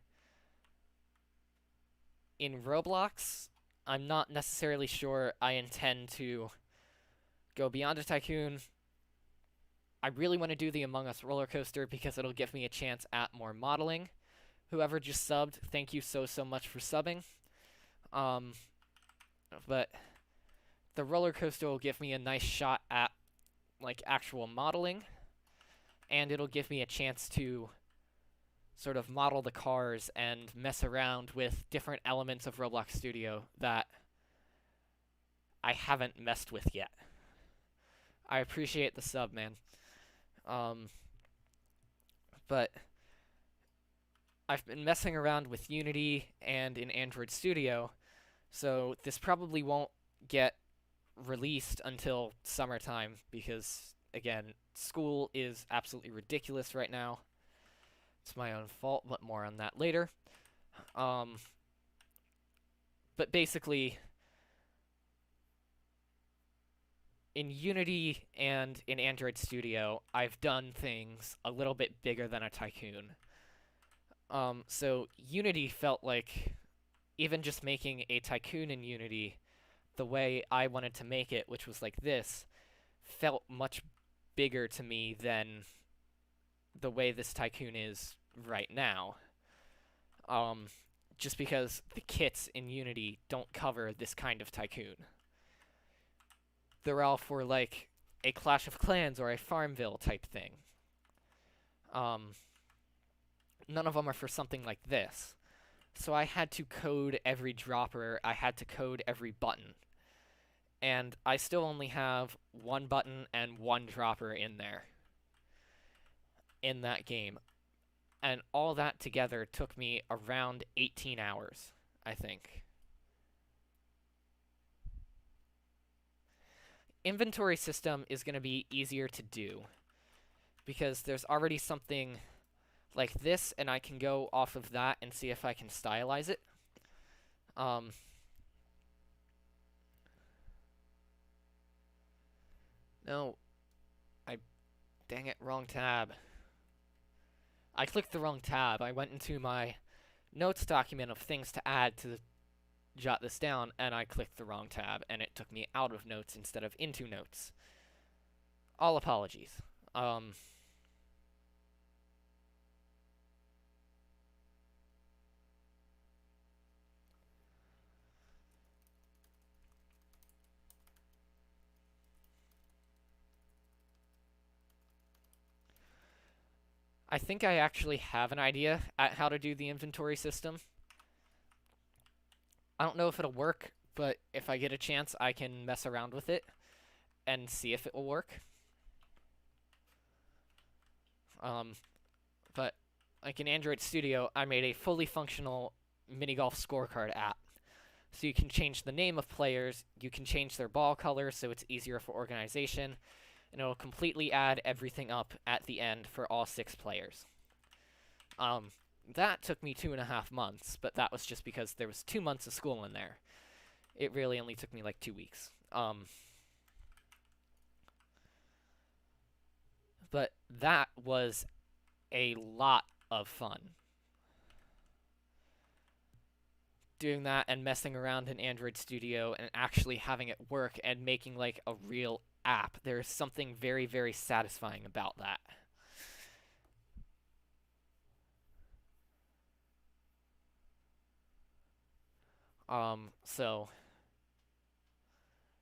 in Roblox, I'm not necessarily sure I intend to go beyond a Tycoon. I really want to do the Among Us roller coaster because it'll give me a chance at more modeling. Whoever just subbed, thank you so much for subbing. But the roller coaster will give me a nice shot at like actual modeling, and it'll give me a chance to sort of model the cars and mess around with different elements of Roblox Studio that I haven't messed with yet. I appreciate the sub, man. But I've been messing around with Unity and in Android Studio, so this probably won't get released until summertime because, again, school is absolutely ridiculous right now. It's my own fault, but more on that later. But basically, in Unity and in Android Studio, I've done things a little bit bigger than a Tycoon. So Unity felt like, even just making a Tycoon in Unity the way I wanted to make it, which was like this, felt much bigger to me than the way this Tycoon is right now. Just because the kits in Unity don't cover this kind of Tycoon. They're all for like a Clash of Clans or a Farmville type thing. None of them are for something like this. So I had to code every dropper, I had to code every button. And I still only have one button and one dropper in there. In that game. And all that together took me around 18 hours, I think. Inventory system is going to be easier to do because there's already something like this, and I can go off of that and see if I can stylize it. No. Dang it, wrong tab. I clicked the wrong tab. I went into my notes document of things to add to jot this down, and I clicked the wrong tab, and it took me out of notes instead of into notes. All apologies. I think I actually have an idea at how to do the inventory system. I don't know if it'll work, but if I get a chance, I can mess around with it and see if it will work. But like in Android Studio, I made a fully functional mini golf scorecard app. So you can change the name of players, you can change their ball color so it's easier for organization, and it'll completely add everything up at the end for all 6 players. That took me 2.5 months, but that was just because there was 2 months of school in there. It really only took me like 2 weeks. But that was a lot of fun. Doing that and messing around in Android Studio and actually having it work and making like a real app. There's something very, very satisfying about that. So,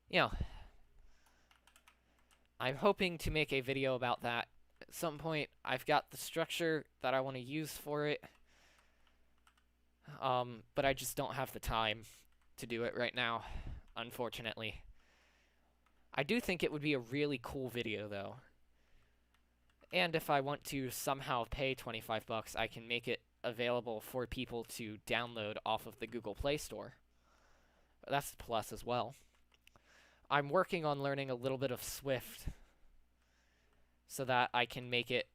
you know, I'm hoping to make a video about that at some point. I've got the structure that I want to use for it. But I just don't have the time to do it right now, unfortunately. I do think it would be a really cool video, though. And if I want to somehow pay $25, I can make it available for people to download off of the Google Play Store. But that's a plus as well. I'm working on learning a little bit of Swift so that I can make it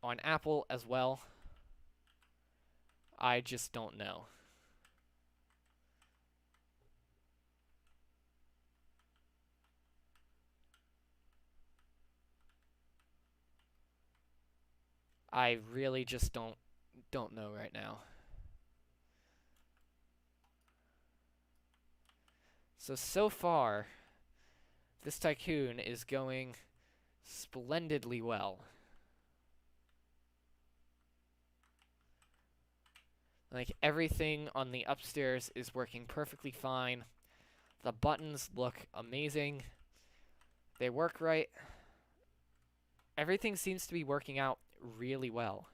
on Apple as well. I just don't know. I really just don't know right now. So far, this Tycoon is going splendidly well. Like, everything on the upstairs is working perfectly fine. The buttons look amazing. They work right. Everything seems to be working out really well.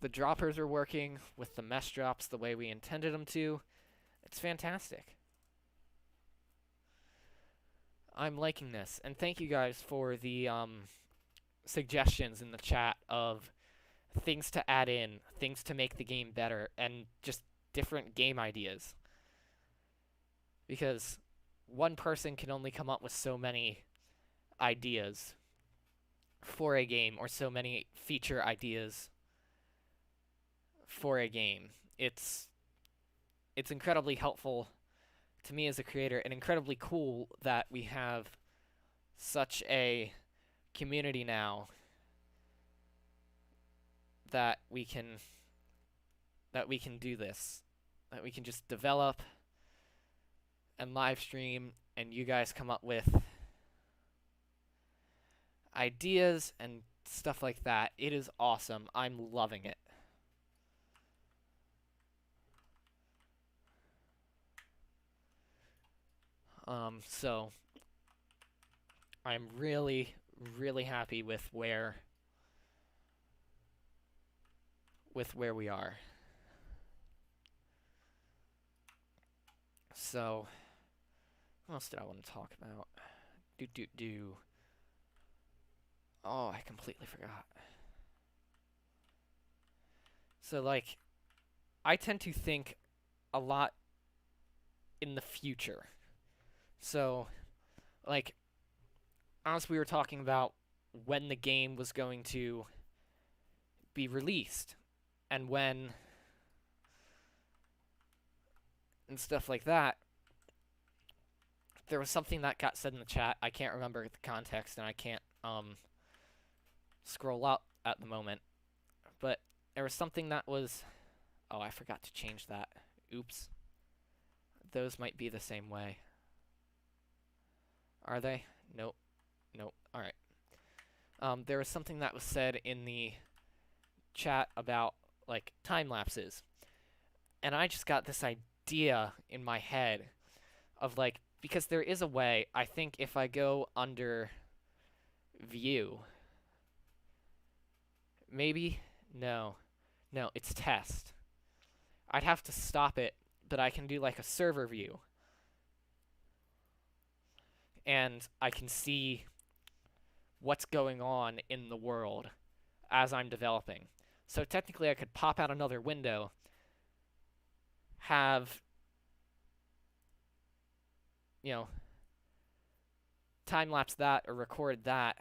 The droppers are working with the mesh drops the way we intended them to. It's fantastic. I'm liking this. And thank you guys for the suggestions in the chat of things to add in, things to make the game better, and just different game ideas. Because one person can only come up with so many ideas for a game, or so many feature ideas for a game. It's incredibly helpful to me as a creator, and incredibly cool that we have such a community now that we can do this, that we can just develop and live stream, and you guys come up with ideas and stuff like that. It is awesome. I'm loving it. So I'm really, really happy with where we are. So, what else did I want to talk about? Oh, I completely forgot. So, like, I tend to think a lot in the future. So, like, as we were talking about when the game was going to be released, and when, and stuff like that, there was something that got said in the chat. I can't remember the context, and I can't scroll up at the moment. But there was something that was... Oh, I forgot to change that. Oops. Those might be the same way. Are they? Nope. Nope. Alright. There was something that was said in the chat about, like, time lapses. And I just got this idea in my head of, like, because there is a way, I think if I go under View. Maybe? No. No, it's test. I'd have to stop it, but I can do like a server view. And I can see what's going on in the world as I'm developing. So technically I could pop out another window, have, you know, time-lapse that or record that,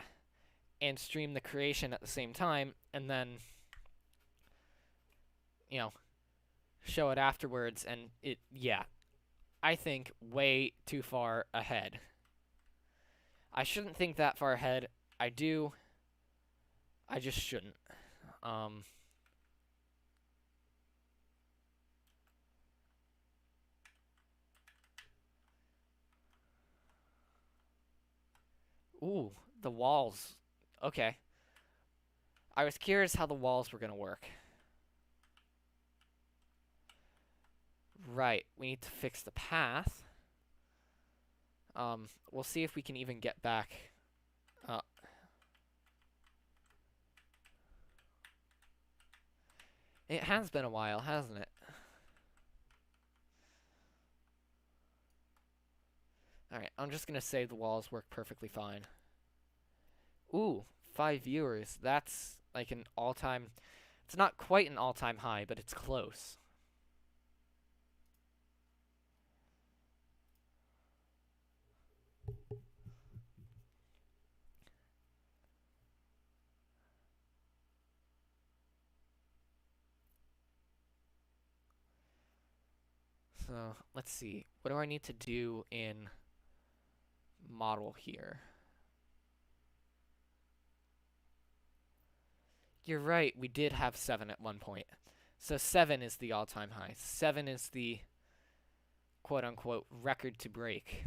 and stream the creation at the same time, and then, you know, show it afterwards, and yeah, I think way too far ahead. I shouldn't think that far ahead. I do. I just shouldn't. Ooh, the walls. Okay. I was curious how the walls were gonna work. Right, we need to fix the path. We'll see if we can even get back. It has been a while, hasn't it? Alright, I'm just gonna say the walls work perfectly fine. Ooh, 5 viewers. That's like an all-time... It's not quite an all-time high, but it's close. So, let's see. What do I need to do in model here? You're right, we did have 7 at one point. So 7 is the all-time high. 7 is the quote-unquote record to break.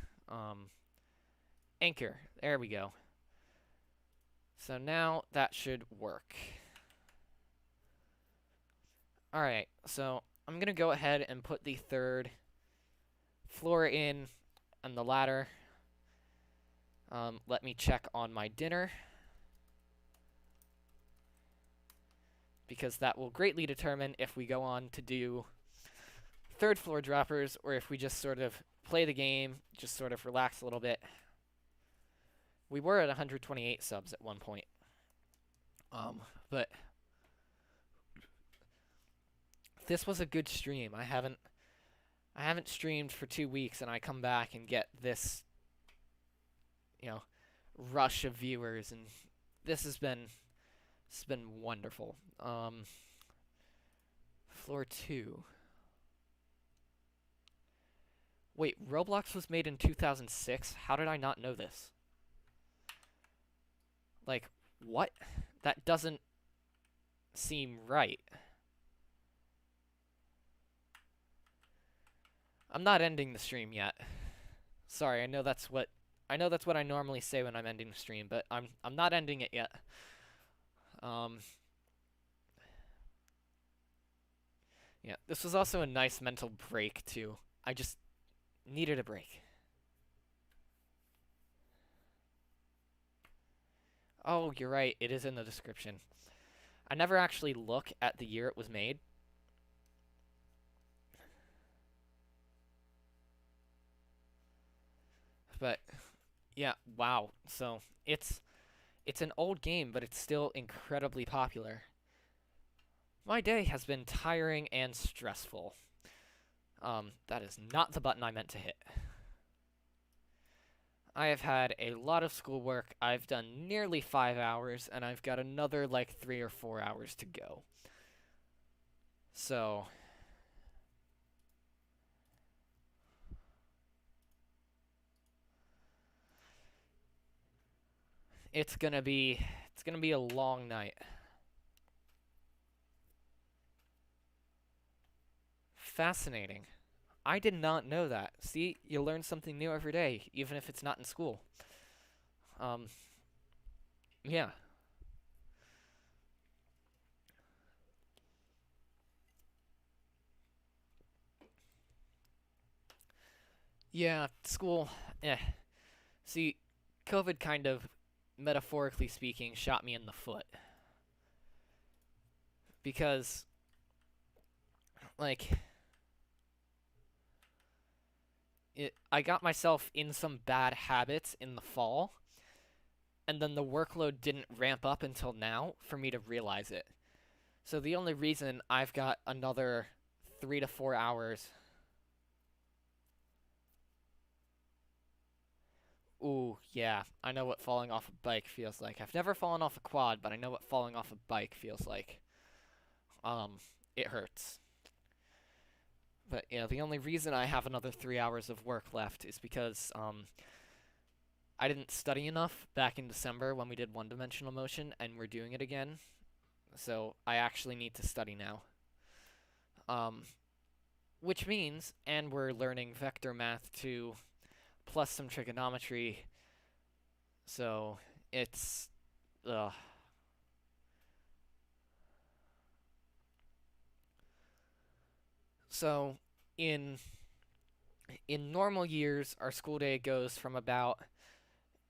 Anchor. There we go. So now that should work. Alright, so I'm going to go ahead and put the 3rd floor in on the ladder. Let me check on my dinner, because that will greatly determine if we go on to do 3rd floor droppers or if we just sort of play the game, just sort of relax a little bit. We were at 128 subs at one point. But this was a good stream. I haven't streamed for 2 weeks, and I come back and get this, rush of viewers, and this has been wonderful. Floor 2. Wait, Roblox was made in 2006? How did I not know this? Like, what? That doesn't seem right. I'm not ending the stream yet. Sorry, I know that's what I normally say when I'm ending the stream, but I'm not ending it yet. Yeah, this was also a nice mental break too. I just needed a break. Oh, you're right. It is in the description. I never actually look at the year it was made. But yeah, wow. So it's an old game, but it's still incredibly popular. My day has been tiring and stressful. That is not the button I meant to hit. I have had a lot of schoolwork. I've done nearly 5 hours, and I've got another like 3 or 4 hours to go. So it's gonna be a long night. Fascinating. I did not know that. See, you learn something new every day, even if it's not in school. Yeah. Yeah, school, eh. See, COVID kind of metaphorically speaking, shot me in the foot. Because, like, I got myself in some bad habits in the fall, and then the workload didn't ramp up until now for me to realize it. So the only reason I've got another 3 to 4 hours. Ooh, yeah, I know what falling off a bike feels like. I've never fallen off a quad, but I know what falling off a bike feels like. It hurts. But yeah, the only reason I have another 3 hours of work left is because I didn't study enough back in December when we did one-dimensional motion, and we're doing it again. So I actually need to study now. Which means, and we're learning vector math too, plus some trigonometry. So it's, ugh. So in normal years, our school day goes from about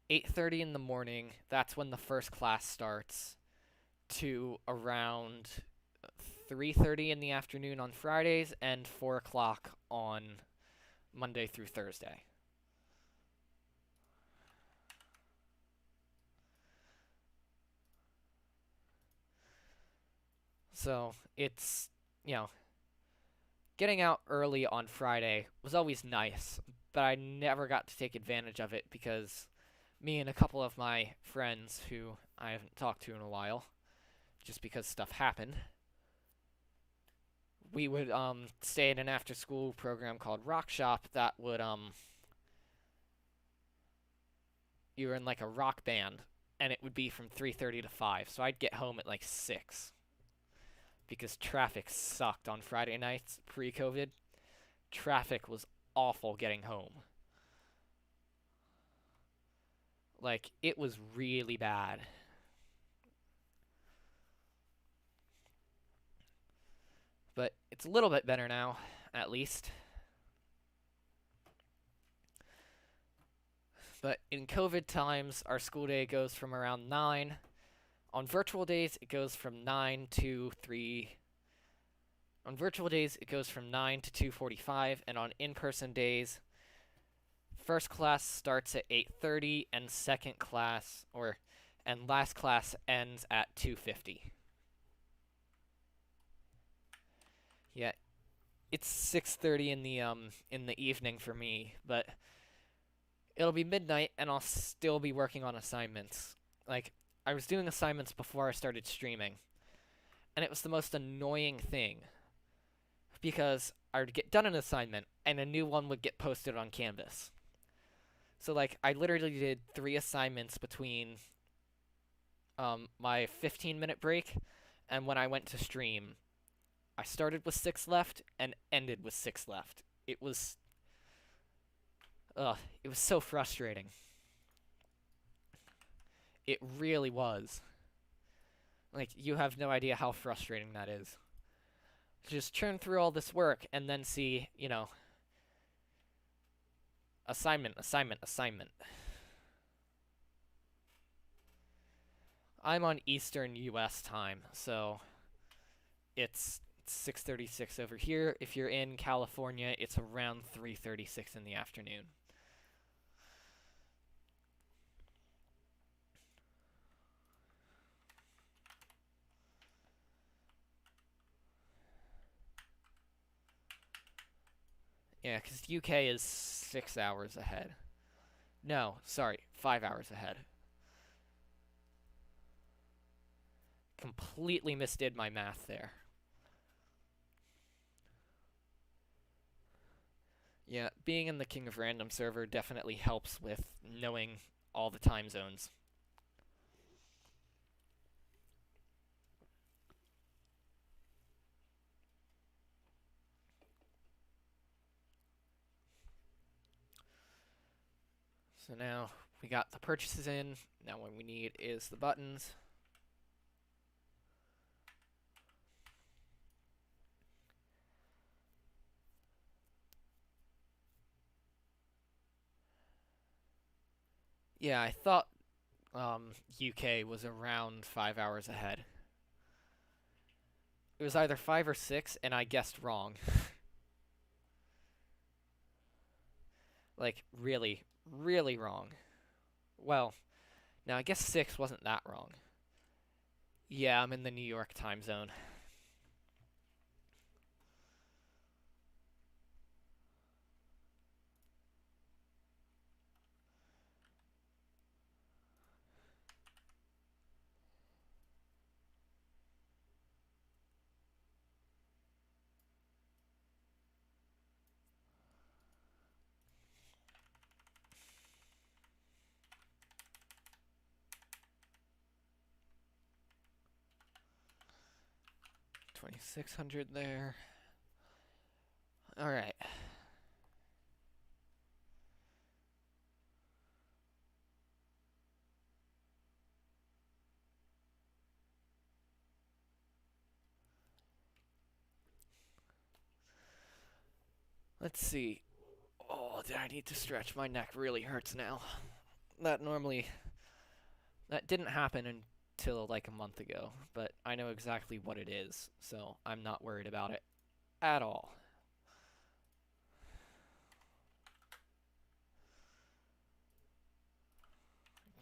8:30 in the morning. That's when the first class starts, to around 3:30 in the afternoon on Fridays and 4 o'clock on Monday through Thursday. So it's, getting out early on Friday was always nice, but I never got to take advantage of it because me and a couple of my friends who I haven't talked to in a while, just because stuff happened, we would stay in an after-school program called Rock Shop that would you were in like a rock band, and it would be from 3:30 to 5. So I'd get home at like 6 because traffic sucked on Friday nights pre-COVID. Traffic was awful getting home. Like, it was really bad. But it's a little bit better now, at least. But in COVID times, our school day goes from around 9. On virtual days, it goes from 9 to 3. On virtual days, it goes from 9 to 2:45, and on in-person days, first class starts at 8:30, and last class ends at 2:50. Yeah, it's 6:30 in the evening for me, but it'll be midnight and I'll still be working on assignments. Like, I was doing assignments before I started streaming, and it was the most annoying thing because I would get done an assignment and a new one would get posted on Canvas. So like I literally did 3 assignments between my 15-minute break and when I went to stream. I started with 6 left and ended with 6 left. It was so frustrating. It really was. Like, you have no idea how frustrating that is. Just churn through all this work and then see, assignment, assignment, assignment. I'm on Eastern US time, so it's 6:36 over here. If you're in California, it's around 3:36 in the afternoon. Yeah, because UK is 6 hours ahead. No, sorry, 5 hours ahead. Completely misdid my math there. Yeah, being in the King of Random server definitely helps with knowing all the time zones. So now we got the purchases in. Now what we need is the buttons. Yeah, I thought UK was around 5 hours ahead. It was either 5 or 6, and I guessed wrong. Like, really, really wrong. Well, now I guess 6 wasn't that wrong. Yeah, I'm in the New York time zone. $2,600 there. All right. Let's see. Oh, I need to stretch. My neck really hurts now. That didn't happen until like a month ago, but I know exactly what it is, so I'm not worried about it at all.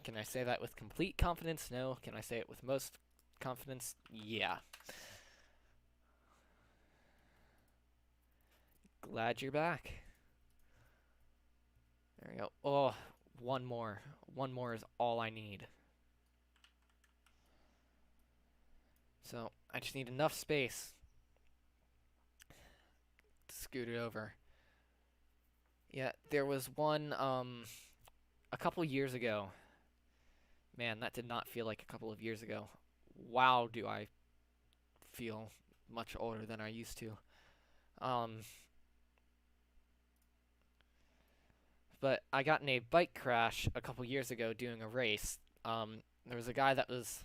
Can I say that with complete confidence? No. Can I say it with most confidence? Yeah. Glad you're back. There we go. Oh, one more. One more is all I need. So, I just need enough space to scoot it over. Yeah, there was one, a couple years ago. Man, that did not feel like a couple of years ago. Wow, do I feel much older than I used to. But I got in a bike crash a couple years ago doing a race. There was a guy that was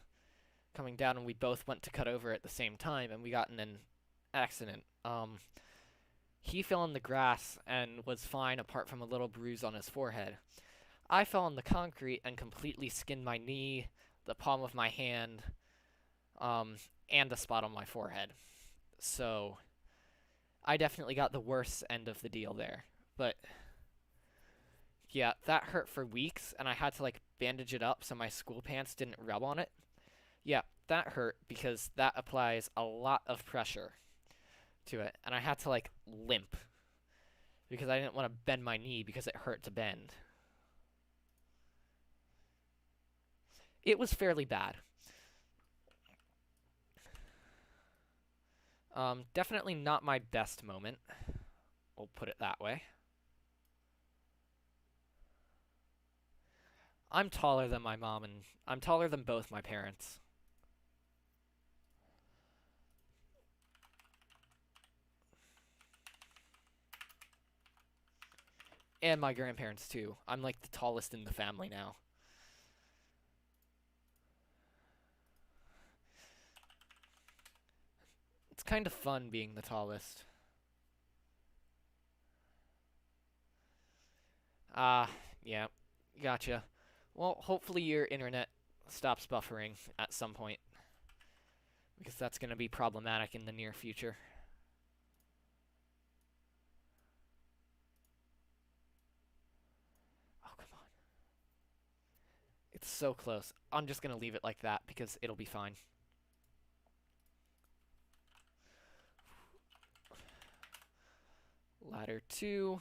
coming down, and we both went to cut over at the same time, and we got in an accident. He fell in the grass and was fine apart from a little bruise on his forehead. I fell on the concrete and completely skinned my knee, the palm of my hand, and a spot on my forehead. So I definitely got the worst end of the deal there. But yeah, that hurt for weeks, and I had to like bandage it up so my school pants didn't rub on it. Yeah, that hurt because that applies a lot of pressure to it, and I had to like limp because I didn't want to bend my knee because it hurt to bend. It was fairly bad. Definitely not my best moment. We'll put it that way. I'm taller than my mom, and I'm taller than both my parents. And my grandparents, too. I'm like the tallest in the family now. It's kind of fun being the tallest. Yeah, gotcha. Well, hopefully your internet stops buffering at some point, because that's going to be problematic in the near future. Oh, come on. It's so close. I'm just going to leave it like that because it'll be fine. Ladder 2,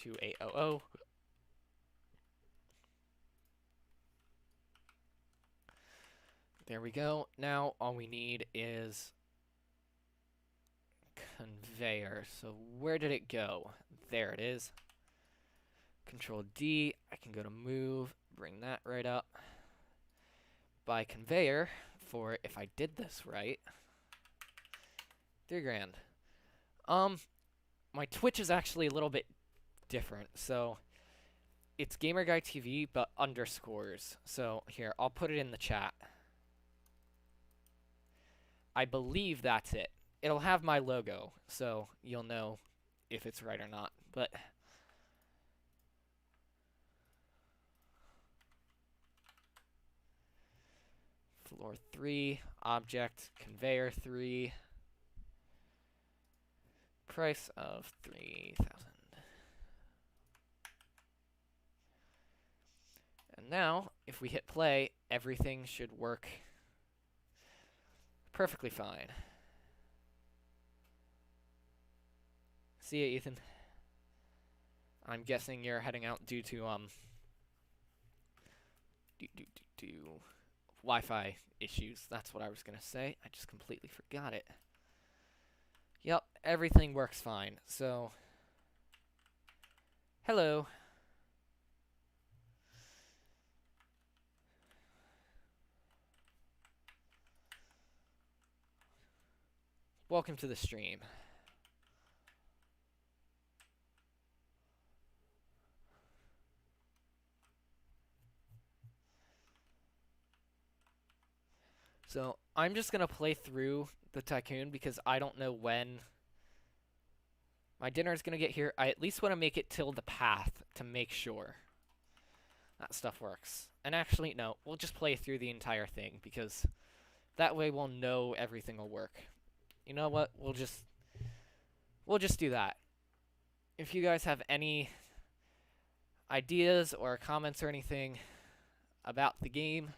2800. There we go. Now all we need is conveyor. So where did it go? There it is. Control D. I can go to move, bring that right up. By conveyor, for if I did this right, $3,000. My Twitch is actually a little bit different. So it's GamerGuyTV, but underscores. So here, I'll put it in the chat. I believe that's it. It'll have my logo, so you'll know if it's right or not. But Floor 3, object, conveyor 3, price of 3,000. And now, if we hit play, everything should work perfectly fine. See ya, Ethan. I'm guessing you're heading out due to Wi-Fi issues. That's what I was gonna say. I just completely forgot it. Yep, everything works fine. So, hello. Welcome to the stream. So, I'm just gonna play through the Tycoon because I don't know when my dinner is gonna get here. I at least want to make it till the path to make sure that stuff works. And actually, no, we'll just play through the entire thing because that way we'll know everything will work. You know what? We'll just do that. If you guys have any ideas or comments or anything about the game,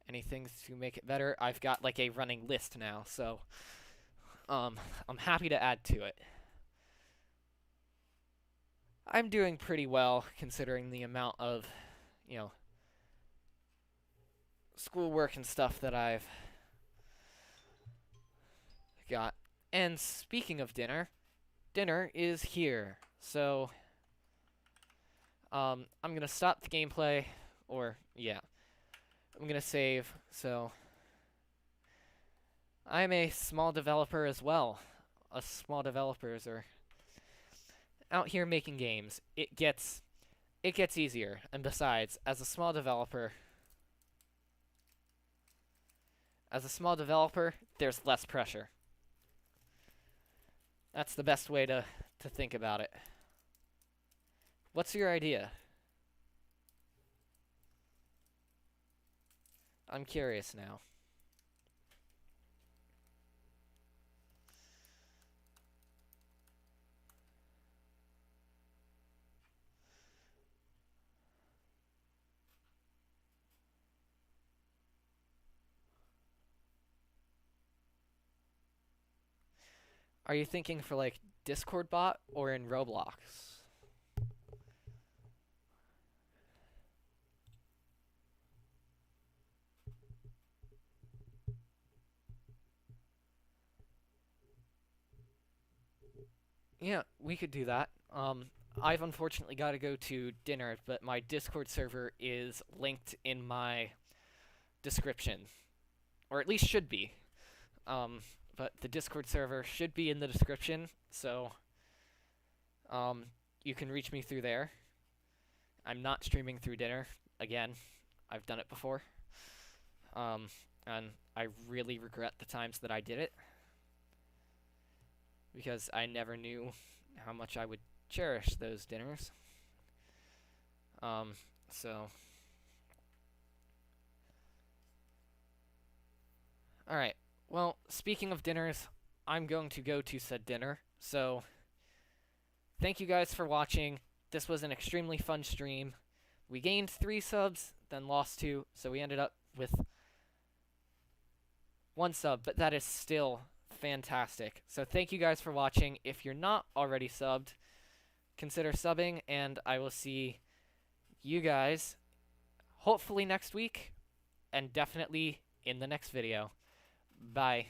anything to make it better, I've got like a running list now, so I'm happy to add to it. I'm doing pretty well considering the amount of, schoolwork and stuff that I've got. And speaking of dinner, dinner is here. So, I'm gonna stop the gameplay, or, yeah. I'm gonna save, so I'm a small developer as well. Us small developers are out here making games. It gets easier, and besides, as a small developer, there's less pressure. That's the best way to think about it. What's your idea? I'm curious now. Are you thinking for like Discord bot or in Roblox? Yeah, we could do that. I've unfortunately got to go to dinner, but my Discord server is linked in my description. Or at least should be. But the Discord server should be in the description, so you can reach me through there. I'm not streaming through dinner. Again, I've done it before. And I really regret the times that I did it. Because I never knew how much I would cherish those dinners. So... Alright, well, speaking of dinners, I'm going to go to said dinner, so... Thank you guys for watching. This was an extremely fun stream. We gained 3 subs, then lost 2, so we ended up with 1 sub, but that is still fantastic. So thank you guys for watching. If you're not already subbed, consider subbing, and I will see you guys hopefully next week, and definitely in the next video. Bye.